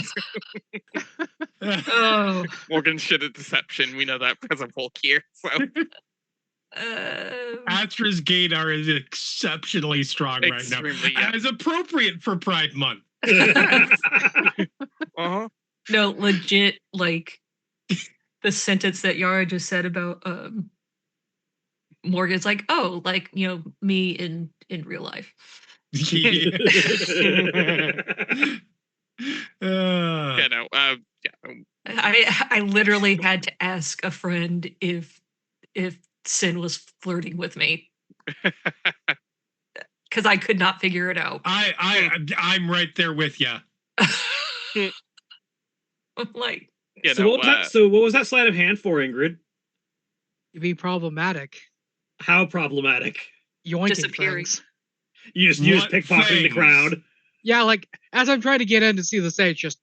Oh. Morgan's shit at deception. We know that because of Volk here. So Astra's Gaydar is exceptionally strong Extremely, right now. yeah. As appropriate for Pride Month. Uh-huh. No, legit, like the sentence that Yara just said about Morgan's like, oh, like, you know, me in real life. Yeah. Yeah, no, I literally had to ask a friend if Sin was flirting with me because I could not figure it out. I'm right there with you. I'm like, yeah, So, no, what was that sleight of hand for, Ingrid? To be problematic. How problematic? Yoinking Disappearing. things. You just What pickpocketing the things? crowd. Yeah, like as I'm trying to get in to see the stage, just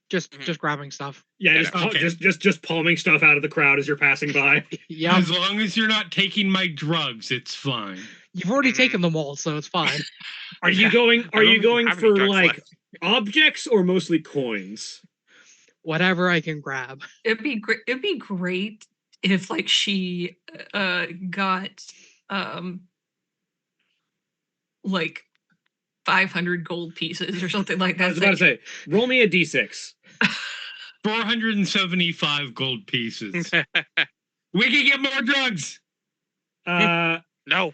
Mhm. grabbing stuff. Yeah, Yeah, just palming stuff out of the crowd as you're passing by. Yeah, As long as you're not taking my drugs, it's fine. you've already Mhm. taken them all, so it's fine. Are you going? I Are don't you even going have any for drugs like left. objects or mostly coins? Whatever I can grab. it'd be great. It'd be great if like she got like 500 gold pieces or something like that. I was about to say, roll me a d6. 475 gold pieces. We can get more drugs. No.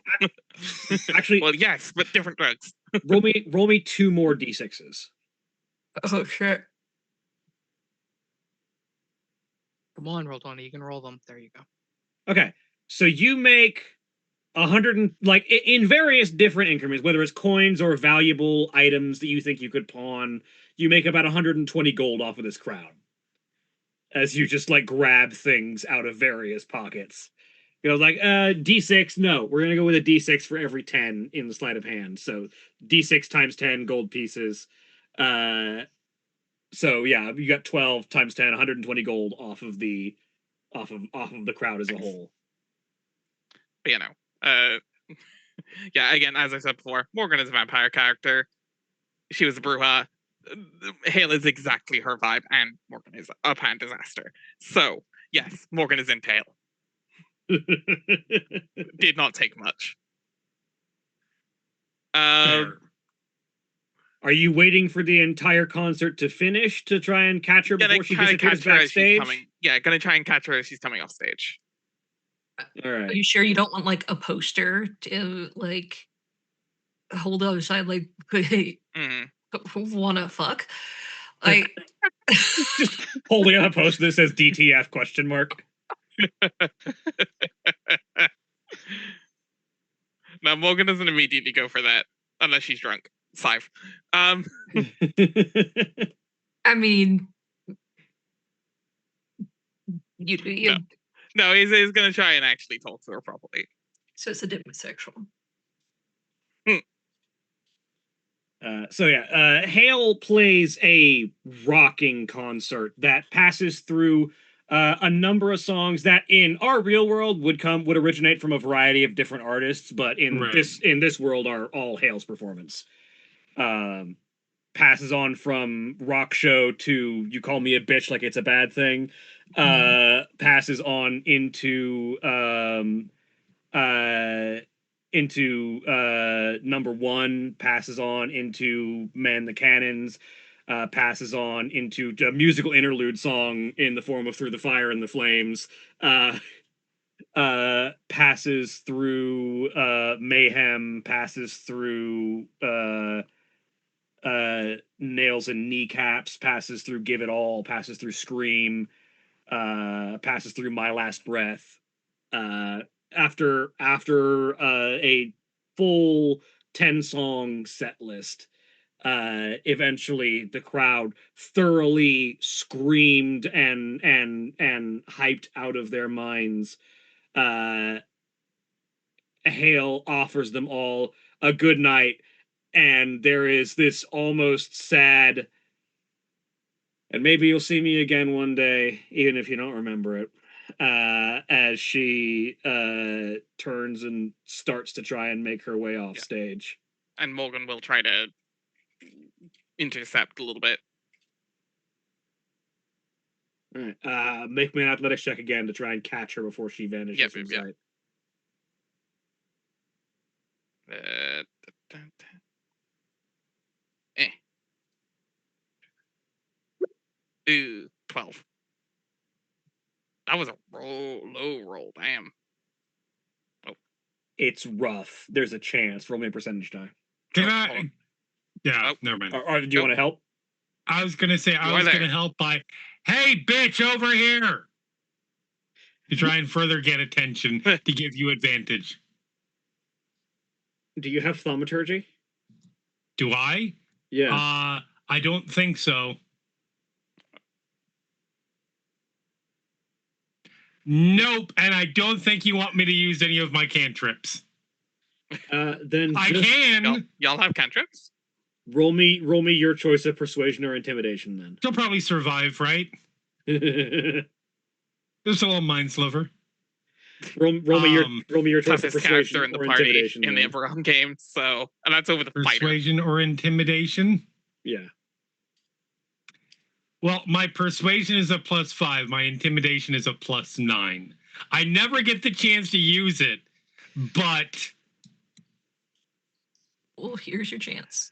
Actually, Well, yes, but different drugs. roll me 2 more d6s. Oh shit. Come on, roll 20. You can roll them. There you go. Okay, so you make 100 and like in various different increments, whether it's coins or valuable items that you think you could pawn. You make about 120 gold off of this crowd as you just like grab things out of various pockets. You know, like d6. No, we're gonna go with a d6 for every 10 in the sleight of hand. So d6 times 10 gold pieces. So yeah, you got 12 times 10, 120 gold off of the crowd as a whole. But, you know, yeah, again, as I said before, Morgan is a vampire character. She was a Bruja. Hale is exactly her vibe, and Morgan is a pan disaster. So, yes, Morgan is in tail. Did not take much. Fair. Are you waiting for the entire concert to finish to try and catch her Gonna before she try to disappears catch her as she's backstage? coming. Yeah, gonna try and catch her as she's coming off stage. All Are right. you sure you don't want like a poster to like hold the other side like hey, Mhm. wanna fuck? Like Just holding up a poster that says DTF question mark. Now, Morgan doesn't immediately go for that unless she's drunk. Five. I mean you No, he's gonna try and actually talk to her properly. so it's a demisexual. So yeah, Hale plays a rocking concert that passes through a number of songs that in our real world would originate from a variety of different artists, but in Right. this world are all Hale's performance. Passes on from rock show to you call me a bitch like it's a bad thing. Passes on into number one, passes on into Man the Cannons, passes on into a musical interlude song in the form of Through the Fire and the Flames, passes through Mayhem, passes through Nails and Kneecaps, passes through Give It All, passes through Scream, passes through My Last Breath. After a full 10-song set list, eventually the crowd thoroughly screamed and hyped out of their minds. Hale offers them all a good night, and there is this almost sad, and maybe you'll see me again one day, even if you don't remember it, as she turns and starts to try and make her way off stage. And Morgan will try to intercept a little bit. All right. Make me an athletics check again to try and catch her before she vanishes Yep, from yep. sight. da, da, da. Eh. Ooh, 12. That was a low roll. Damn. It's rough. There's a chance. Roll me a percentage die. Can Oh, I? hold on. Yeah, Oh. never mind. Or do you want to help? I was gonna say I You was are gonna there. help by, hey, bitch, over here, to try and further get attention to give you advantage. Do you have thaumaturgy? Do I? Yeah. I don't think so. Nope, and I don't think you want me to use any of my cantrips. Then I just can. Y'all have cantrips? roll me your choice of persuasion or intimidation. Then. She'll probably survive, right? Just a little mind sliver. roll me your choice of Toughest character persuasion in the or party intimidation. in the then. Everon game, so and that's over the fighter. Persuasion or intimidation? Yeah. Well, my persuasion is a +5. My intimidation is a +9. I never get the chance to use it, but Well, here's your chance.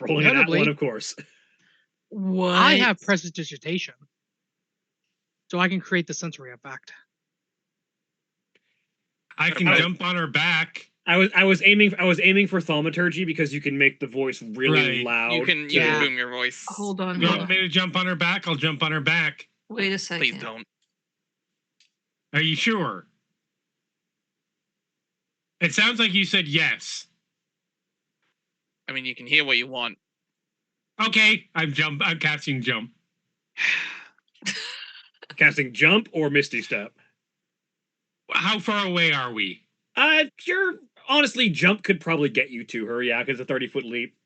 Rolling that Notably- one, of course. What? I have prestidigitation, so I can create the sensory effect. I can jump on her back. I was aiming for thaumaturgy because you can make the voice really Right. loud. You can Yeah. boom your voice. Hold on. You Hold want on. me to jump on her back? I'll jump on her back. Wait a second. Please don't. Are you sure? It sounds like you said yes. I mean, you can hear what you want. Okay, I'm casting jump. Casting jump or misty step. How far away are we? Sure. Honestly, jump could probably get you to her. Yeah, because a 30-foot leap.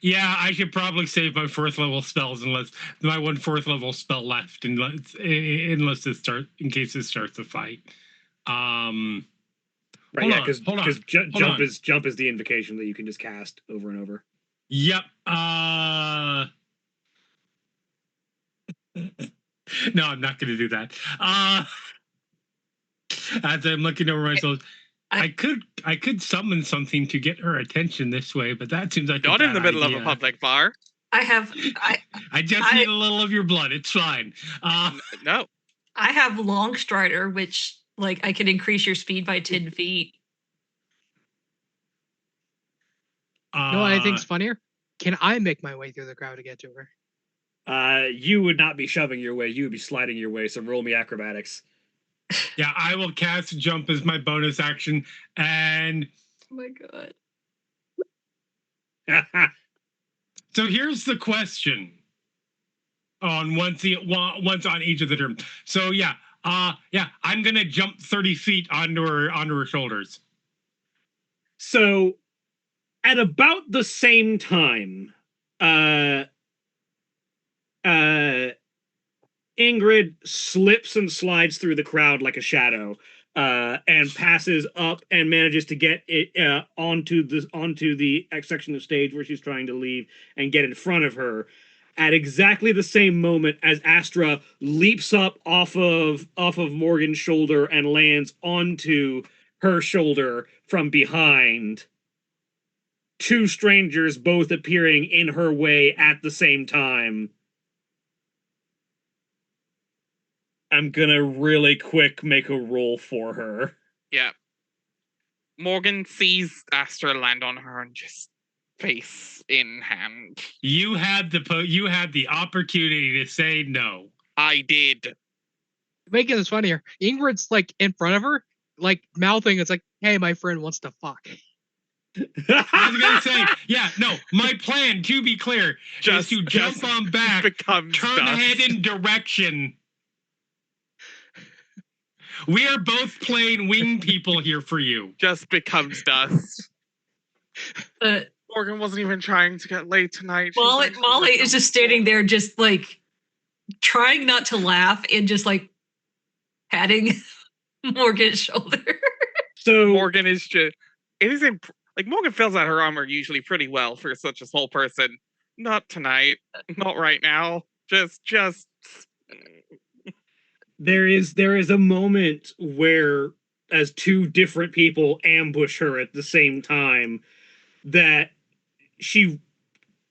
Yeah, I should probably save my 4th level spells unless my 1 4th level spell left, unless in case it starts a fight. Right. Hold Yeah, on, because hold on, hold jump on. is the invocation that you can just cast over and over. Yep. No, I'm not going to do that. As I'm looking over myself, I could summon something to get her attention this way, but that seems like Not a in the bad middle idea. of a public bar. I have I just need a little of your blood. It's fine. No. I have Long Strider, which like I can increase your speed by 10 feet. You know what I think's funnier? Can I make my way through the crowd to get to her? You would not be shoving your way. You would be sliding your way. So roll me acrobatics. Yeah, I will cast jump as my bonus action, and Oh my god. so here's the question on once on each of the terms. So yeah, I'm gonna jump 30 feet onto her shoulders. So, at about the same time, Ingrid slips and slides through the crowd like a shadow, and passes up and manages to get it onto the section of stage where she's trying to leave and get in front of her. At exactly the same moment as Astra leaps up off of Morgan's shoulder and lands onto her shoulder from behind. Two strangers both appearing in her way at the same time. I'm gonna really quick make a roll for her. Yeah. Morgan sees Astra land on her and just face in hand. You had the opportunity to say no. I did. Making this funnier, Ingrid's like in front of her, like mouthing. It's like, "Hey, my friend wants to fuck." I was gonna say, yeah, no. My plan, to be clear, is to jump on back, turn head in direction. We are both playing wing people here for you. Just becomes dust. But Morgan wasn't even trying to get laid tonight. She's Molly, like, Molly is just standing there, just like trying not to laugh and just like patting Morgan's shoulder. So Morgan is just. It is like Morgan fills out her armor usually pretty well for such a small person. Not tonight. Not right now. Just. there is a moment where, as two different people ambush her at the same time, that she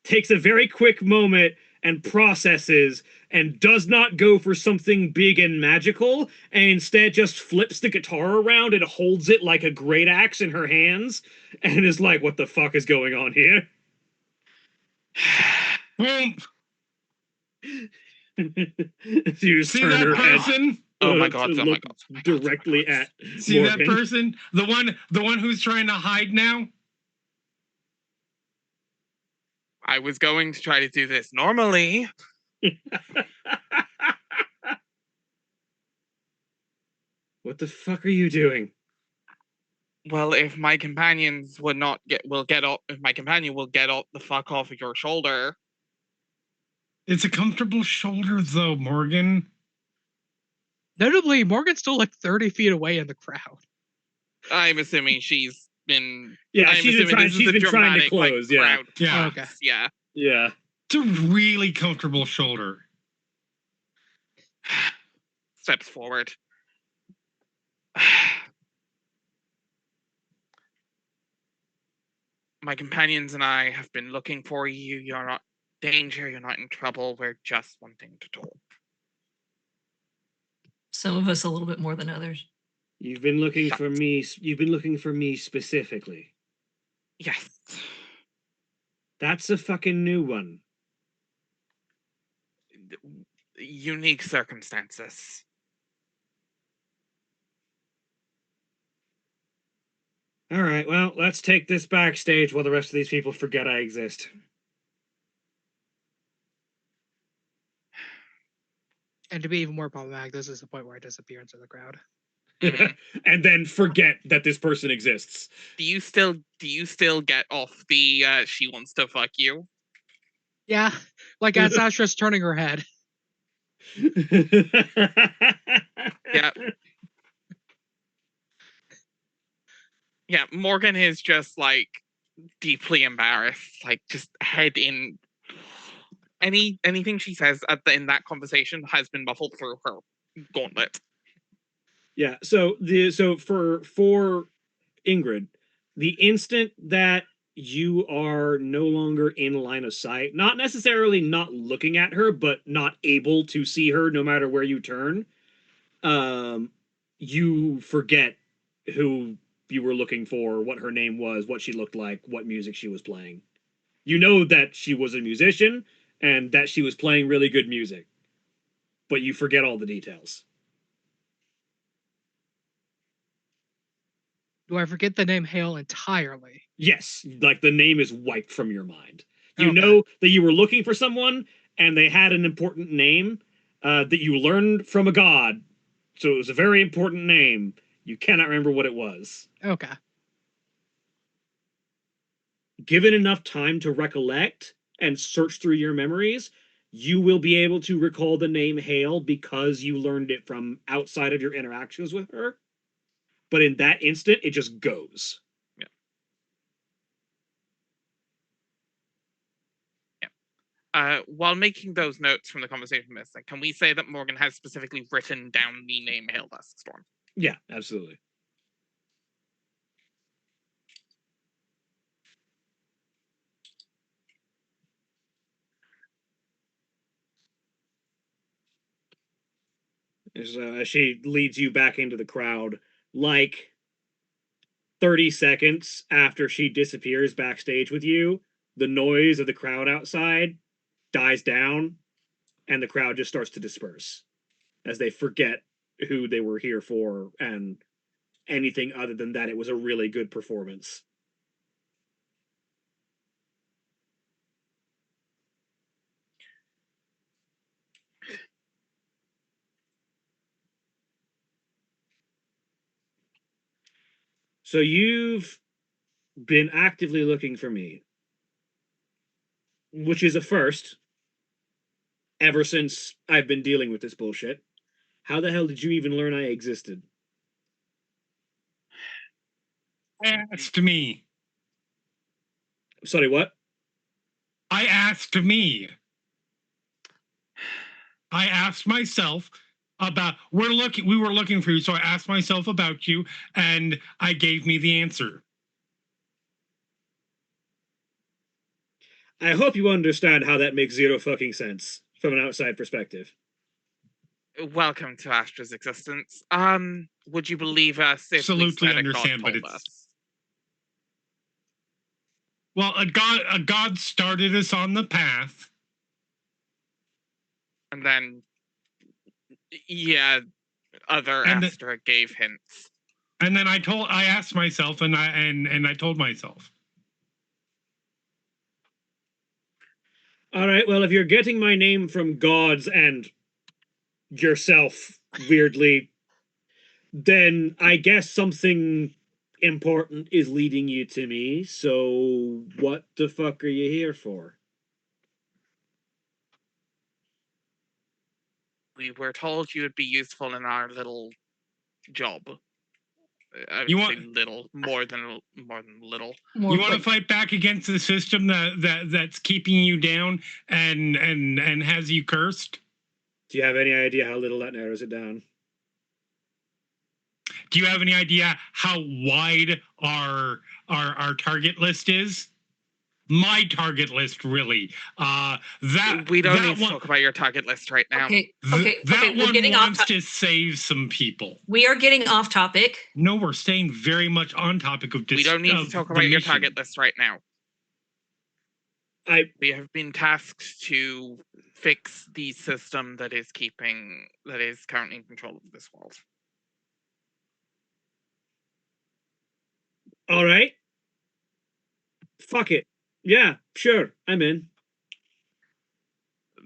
takes a very quick moment and processes and does not go for something big and magical, and instead just flips the guitar around and holds it like a great axe in her hands and is like, what the fuck is going on here? You just See turn that her head person? Oh my god! to Oh my look god! Oh my god! directly oh my god. at See Morgan. that person? The one who's trying to hide now? I was going to try to do this normally. What the fuck are you doing? Well, if my companions would not get up, if my companion will get up the fuck off of your shoulder. It's a comfortable shoulder, though, Morgan. Notably, Morgan's still like 30 feet away in the crowd. I'm assuming she's been. Yeah, I'm she's been assuming trying. this is She's the been trying to dramatic, like, close. Yeah, crowd Yeah. Okay. close, yeah. yeah. It's a really comfortable shoulder. Steps forward. My companions and I have been looking for you. You're not in danger. You're not in trouble. We're just wanting to talk. Some of us a little bit more than others. You've been looking Shut. for me. You've been looking for me specifically. Yes. That's a fucking new one. Unique circumstances. All right, well, let's take this backstage while the rest of these people forget I exist. And to be even more problematic, this is the point where I disappear into the crowd. And then forget that this person exists. Do you still get off the she wants to fuck you? Yeah, like as Astra's turning her head. Yeah. Yeah, Morgan is just like deeply embarrassed, like just head in. Anything she says in that conversation has been muffled through her gauntlet. Yeah. So for Ingrid, the instant that you are no longer in line of sight, not necessarily not looking at her, but not able to see her no matter where you turn, you forget who you were looking for, what her name was, what she looked like, what music she was playing. You know that she was a musician and that she was playing really good music, but you forget all the details. Do I forget the name Hale entirely? Yes, like the name is wiped from your mind. You Okay. know that you were looking for someone and they had an important name that you learned from a god. So it was a very important name. You cannot remember what it was. Okay. Given enough time to recollect and search through your memories, you will be able to recall the name Hale because you learned it from outside of your interactions with her. But in that instant, it just goes. While making those notes from the conversation with Mystic, can we say that Morgan has specifically written down the name Hail Dusk Storm? Yeah, absolutely. As she leads you back into the crowd, like 30 seconds after she disappears backstage with you, the noise of the crowd outside dies down and the crowd just starts to disperse as they forget who they were here for and anything other than that it was a really good performance. So you've been actively looking for me, which is a first ever since I've been dealing with this bullshit. How the hell did you even learn I existed? Asked me. Sorry, what? I asked me. I asked myself, we were looking for you, so I asked myself about you, and I gave me the answer. I hope you understand how that makes zero fucking sense from an outside perspective. Welcome to Astra's existence. Would you believe us if Absolutely we said understand, a but god told it's us? well, a god started us on the path, And then, yeah, other Astra gave hints. And then I asked myself, and I told myself. All right, well, if you're getting my name from gods and yourself, weirdly, then I guess something important is leading you to me, so what the fuck are you here for? We were told you would be useful in our little job. You want little more than little. You want to fight back against the system that's keeping you down and has you cursed? Do you have any idea how little that narrows it down? Do you have any idea how wide our target list is? My target list, really. That we don't that need to talk about your target list right now. Okay, that we're one getting wants off. to save some people. We are getting off topic. No, we're staying very much on topic of. We don't need to talk about your target list right now. We have been tasked to fix the system that is currently in control of this world. All right. Fuck it. Yeah, sure. I'm in.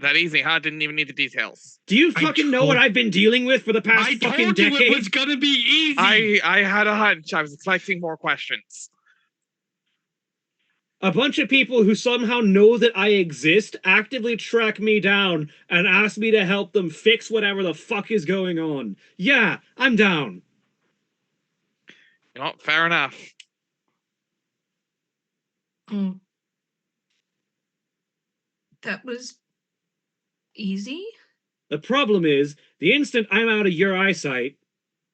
That easy, huh? Didn't even need the details. Do you fucking know what I've been dealing with for the past fucking decade? I told you it was gonna be easy. I had a hunch. I was expecting more questions. A bunch of people who somehow know that I exist actively track me down and ask me to help them fix whatever the fuck is going on. Yeah, I'm down. You know, fair enough. That was easy. The problem is, the instant I'm out of your eyesight,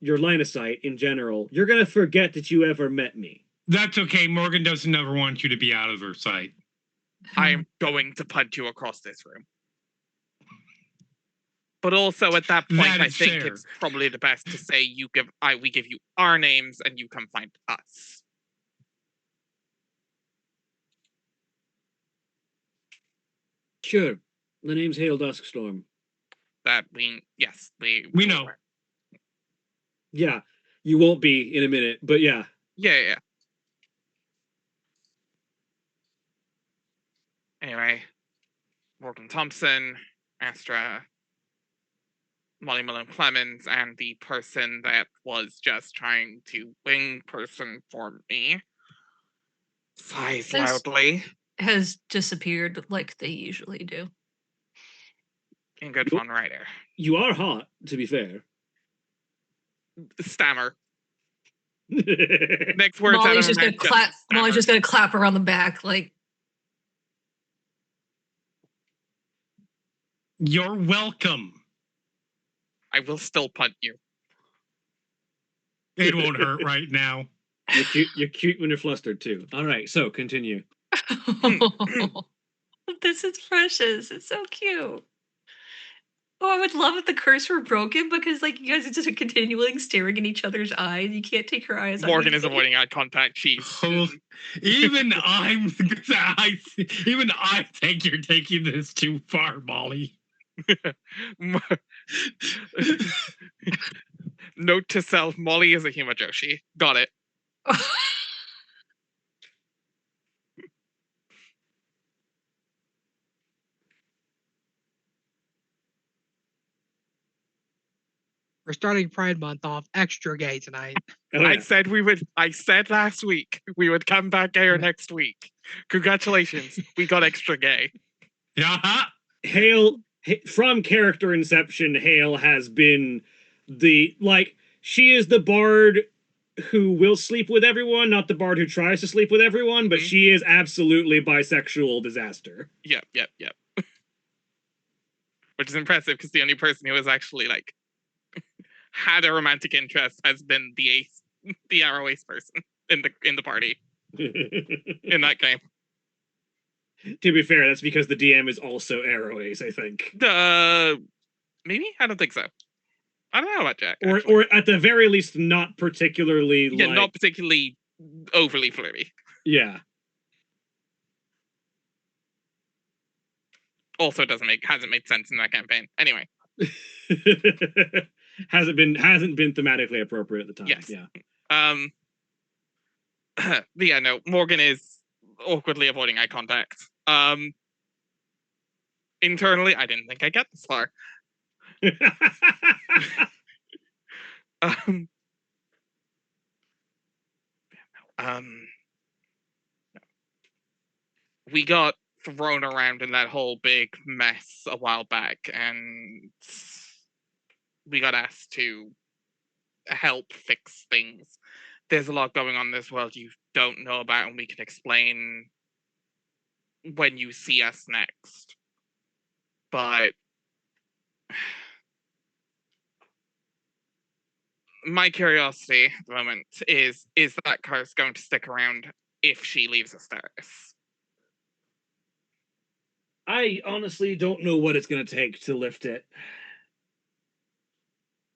your line of sight in general, you're gonna forget that you ever met me. That's okay. Morgan doesn't ever want you to be out of her sight. I'm going to punch you across this room. But also at that point, I think it's probably the best to say we give you our names and you come find us. Sure. The name's Hail Duskstorm. We know. Yeah, you won't be in a minute, but yeah. Yeah. Anyway, Morgan Thompson, Astra, Molly Malone Clemens, and the person that was just trying to wing person for me. Sighs loudly. Has disappeared like they usually do. In good fun, writer. You are hot, to be fair. Stammer. Next words Molly's just gonna clap. Molly's just gonna clap her on the back, like. You're welcome. I will still punt you. It won't hurt right now. You're cute when you're flustered too. All right, so continue. This is precious. It's so cute. Oh, I would love if the curse were broken because, like, you guys are just continually staring in each other's eyes. You can't take your eyes off. Morgan is avoiding eye contact. She's even I think you're taking this too far, Molly. Note to self: Molly is a Himajoshi. Got it. We're starting Pride Month off extra gay tonight. Oh, yeah. I said last week we would come back gayer next week. Congratulations, we got extra gay. Yeah. Hale, from character inception, Hale has been she is the bard who will sleep with everyone, not the bard who tries to sleep with everyone, but she is absolutely bisexual disaster. Yep. Which is impressive because the only person who is actually had a romantic interest has been the arrow ace person in the party in that game. To be fair, that's because the DM is also arrow ace, I think. Maybe? I don't think so. I don't know about Jack. Or at the very least, not particularly not particularly overly flirty. Yeah. Also hasn't made sense in that campaign. Anyway. hasn't been thematically appropriate at the time. Yes. Yeah. But yeah, no, Morgan is awkwardly avoiding eye contact. Internally, I didn't think I'd get this far. We got thrown around in that whole big mess a while back, and we got asked to help fix things. There's a lot going on in this world you don't know about, and we can explain when you see us next. But my curiosity at the moment is that curse going to stick around if she leaves Asterius? I honestly don't know what it's going to take to lift it.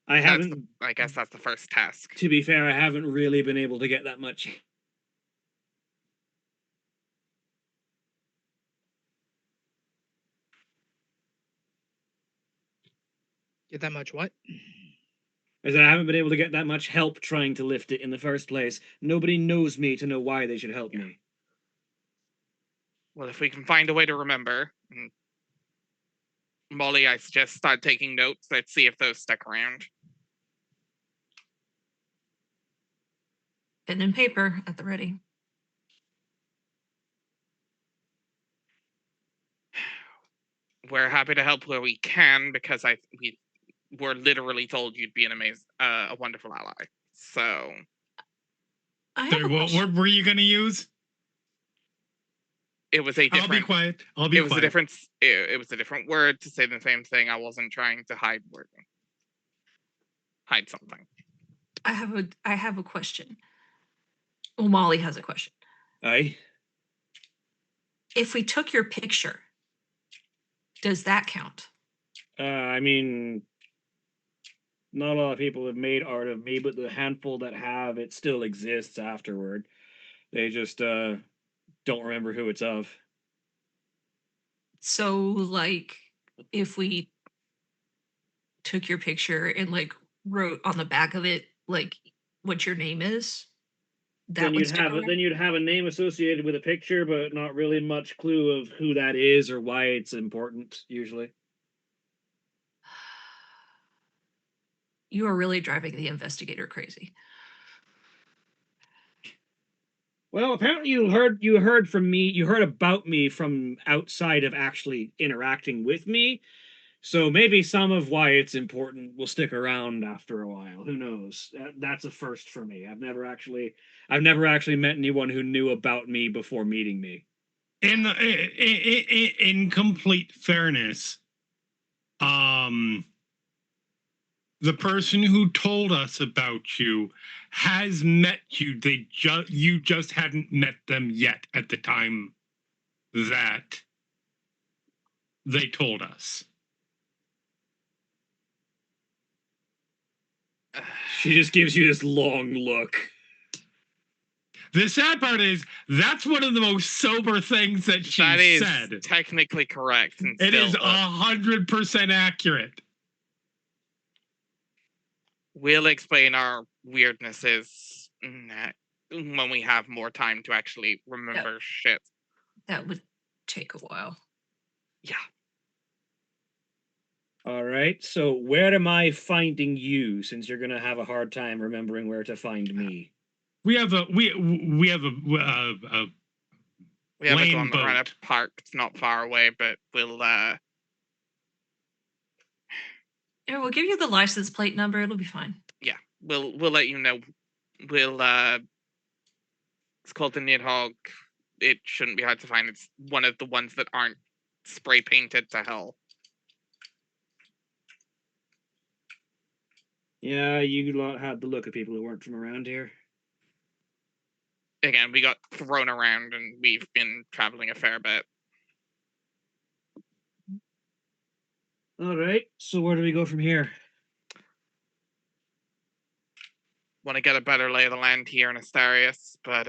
I guess that's the first task. To be fair, I haven't really been able to get that much. Get that much what? Is that I haven't been able to get that much help trying to lift it in the first place. Nobody knows me to know why they should help me. Well, if we can find a way to remember, Molly, I suggest start taking notes. Let's see if those stick around. Pen and paper at the ready. We're happy to help where we can because we were literally told you'd be a wonderful ally. So, what word were you going to use? It was a different. I'll be quiet. It was a different word to say the same thing. I wasn't trying to hide something. I have a question. Well, Molly has a question. Aye. If we took your picture, does that count? I mean, not a lot of people have made art of me, but the handful that have, it still exists afterward. They just don't remember who it's of. So, like, if we took your picture and like wrote on the back of it like what your name is, then you'd have a name associated with a picture, but not really much clue of who that is or why it's important. Usually, you are really driving the investigator crazy. Well, apparently you heard from me. You heard about me from outside of actually interacting with me. So maybe some of why it's important will stick around after a while. Who knows? That's a first for me. I've never actually met anyone who knew about me before meeting me. In complete fairness, the person who told us about you has met you. You just hadn't met them yet at the time that they told us. She just gives you this long look. The sad part is that's one of the most sober things that she said. That is technically correct. It is 100% accurate. We'll explain our weirdnesses when we have more time to actually remember shit. That would take a while. Yeah. All right. So where am I finding you? Since you're gonna have a hard time remembering where to find me. We have a lane boat around a park. It's not far away, but we'll Yeah, we'll give you the license plate number. It'll be fine. Yeah, we'll let you know. We'll it's called the Nidhogg. It shouldn't be hard to find. It's one of the ones that aren't spray painted to hell. Yeah, you lot had the look of people who weren't from around here. Again, we got thrown around and we've been traveling a fair bit. All right, so where do we go from here? Want to get a better lay of the land here in Asterius, but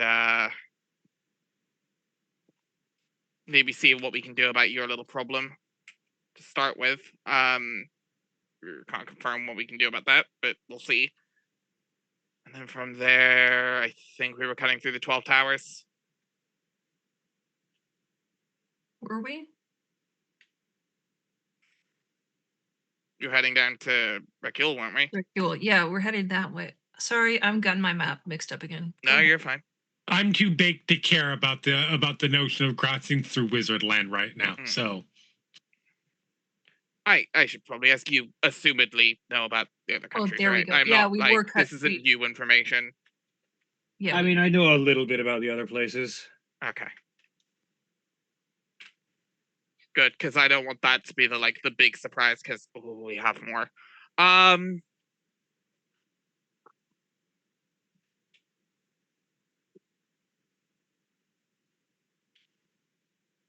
maybe see what we can do about your little problem to start with. We can't confirm what we can do about that, but we'll see. And then from there, I think we were cutting through the 12 towers. Were we? You're heading down to Rekil, weren't we? Cool. Yeah, we're headed that way. Sorry, I'm gotten my map mixed up again. No, you're fine. I'm too baked to care about the notion of crossing through wizard land right now. So I should probably ask you, assumedly, know about the other countries, there we right? go. I'm Yeah, not, we like, were this isn't new information. Yeah. I mean, I know a little bit about the other places. Okay. Good, because I don't want that to be the big surprise, because we have more.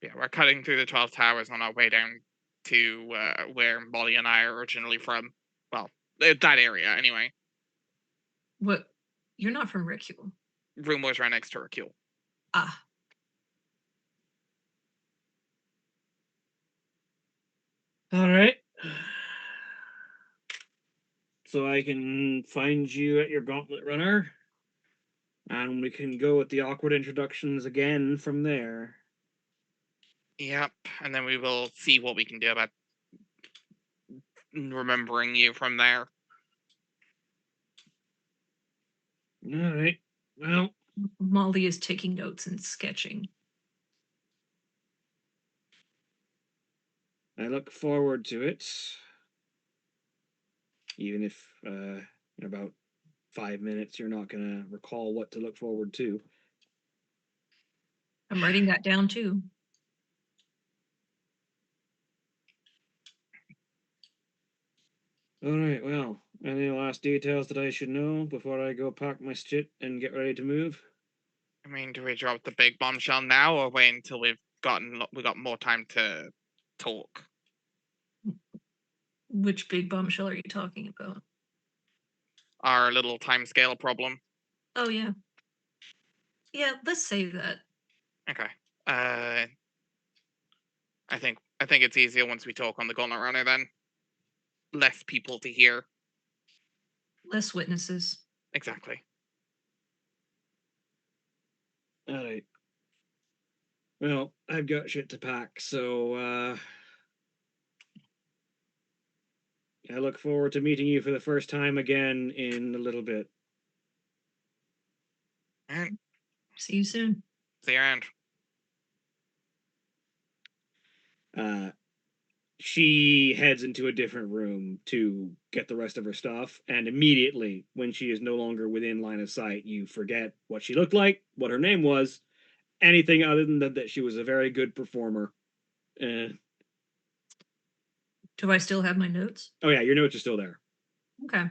Yeah, we're cutting through the 12 towers on our way down to where Molly and I are originally from. Well, that area, anyway. What? You're not from Ricule. Room was right next to Ricule. Ah. All right. So I can find you at your gauntlet runner, and we can go with the awkward introductions again from there. Yep, and then we will see what we can do about remembering you from there. All right. Well, Molly is taking notes and sketching. I look forward to it. Even if in about 5 minutes you're not going to recall what to look forward to. I'm writing that down too. All right, well, any last details that I should know before I go pack my shit and get ready to move? I mean, do we drop the big bombshell now, or wait until we got more time to talk? Which big bombshell are you talking about? Our little timescale problem. Oh yeah. Yeah, let's save that. Okay. I think it's easier once we talk on the Gauntlet Runner then. Less people to hear. Less witnesses. Exactly. All right. Well, I've got shit to pack, so I look forward to meeting you for the first time again in a little bit. All right. See you soon. See you around. She heads into a different room to get the rest of her stuff, and immediately, when she is no longer within line of sight, you forget what she looked like, what her name was, anything other than that she was a very good performer. Do I still have my notes? Oh yeah, your notes are still there. Okay.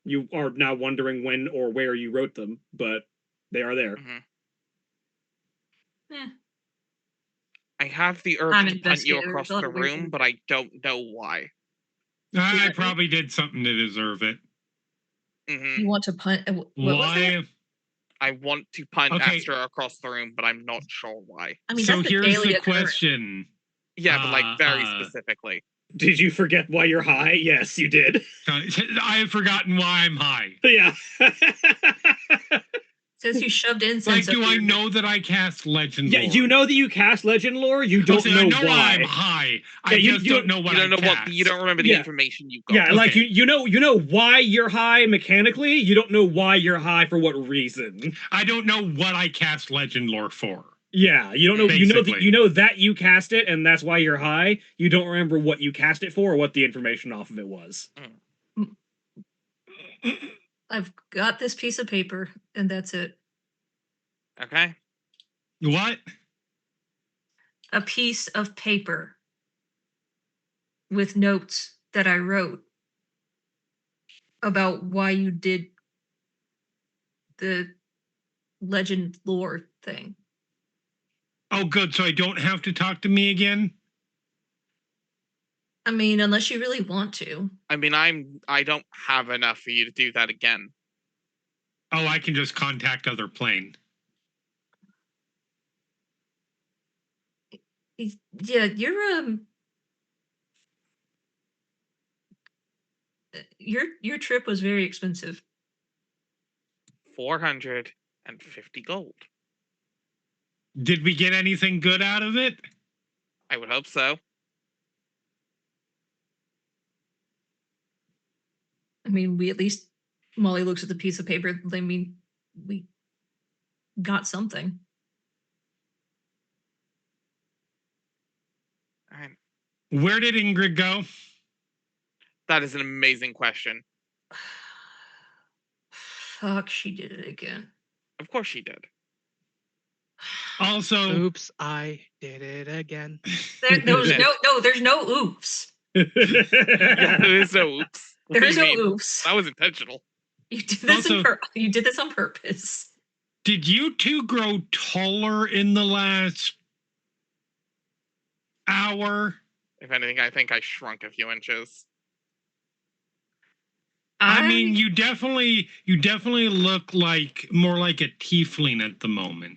You are now wondering when or where you wrote them, but they are there. Mm-hmm. Eh. I have the urge to punt you across the room, but I don't know why. I probably did something to deserve it. You want to punt? Why? I want to punt Astra across the room, but I'm not sure why. I mean, so here's the question. Yeah, but very specifically. Did you forget why you're high? Yes, you did. I have forgotten why I'm high. Yeah. Says you shoved incense. Like, do I know that I cast Legend Lore? Yeah, you know that you cast Legend Lore. You don't know why. I'm high. I just don't know what I cast. You don't remember the information you got. Yeah, like you know why you're high mechanically. You don't know why you're high for what reason. I don't know what I cast Legend Lore for. Yeah, you don't know. Basically. You know that you cast it, and that's why you're high. You don't remember what you cast it for or what the information off of it was. I've got this piece of paper, and that's it. Okay. What? A piece of paper with notes that I wrote. about why you did the legend lore thing. Oh, good. So I don't have to talk to me again? I mean, unless you really want to. I mean, I don't have enough for you to do that again. Oh, I can just contact other plane. Yeah, your trip was very expensive. 450 gold. Did we get anything good out of it? I would hope so. I mean, we at least, Molly looks at the piece of paper. I mean, we got something. Where did Ingrid go? That is an amazing question. Fuck, she did it again. Of course she did. Also, Oops, I did it again. There's no oops. Yeah, there is no oops. There is What no do you mean? oops. That was intentional. You did this Also- you did this on purpose. did you two grow taller in the last hour? If anything, I think I shrunk a few inches. I mean, you definitely look like more like a tiefling at the moment.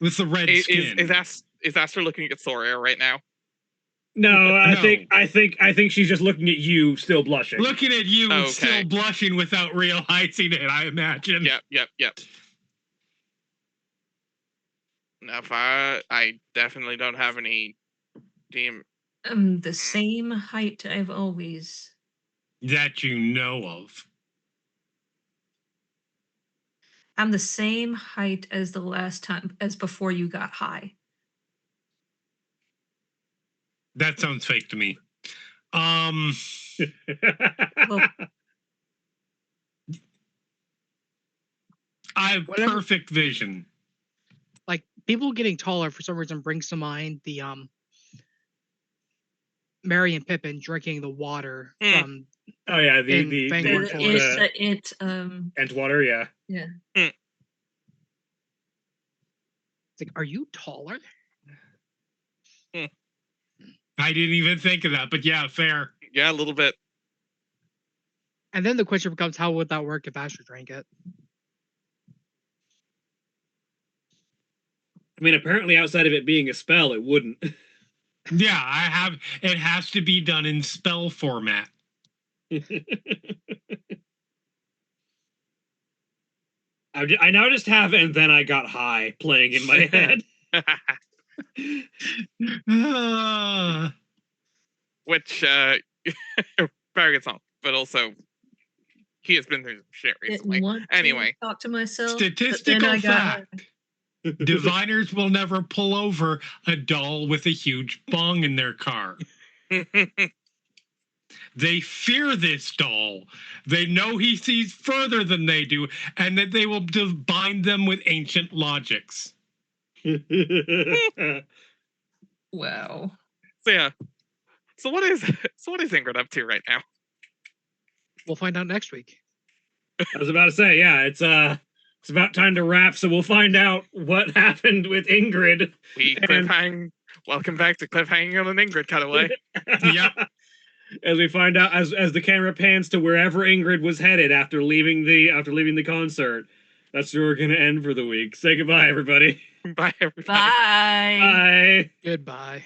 With the red skin. Is Aster looking at Thoria right now? No, I No. think she's just looking at you, still blushing. Looking at you and Okay. still blushing without realizing it, I imagine. Yep. No, if I definitely don't have any DM. The same height I've always. That you know of. I'm the same height as the last time, as before you got high. That sounds fake to me. Well, I have Whatever. perfect vision. Like people getting taller for some reason brings to mind the Merry and Pippin drinking the water from Oh yeah, In Vanguard Forest. Entwater, yeah. it's like, are you taller? I didn't even think of that, but yeah, fair. Yeah, a little bit. And then the question becomes, how would that work if Asher drank it? I mean, apparently outside of it being a spell, it wouldn't. Yeah, it has to be done in spell format. I now just have "and then I got high" playing in my head. Which very good song, but also he has been through some shit recently. Anyway, talk to myself. Statistical fact. Diviners will never pull over a doll with a huge bong in their car. They fear this doll. They know he sees further than they do, and that they will bind them with ancient logics. Wow. So yeah. So what is Ingrid up to right now? We'll find out next week. I was about to say, yeah, it's about time to wrap, so we'll find out what happened with Ingrid. We cliffhang. Welcome back to Cliffhanging on an Ingrid cutaway. Yep. As we find out, as the camera pans to wherever Ingrid was headed after leaving the concert. That's where we're gonna end for the week. Say goodbye, everybody. Bye, everybody. Bye. Bye. Goodbye.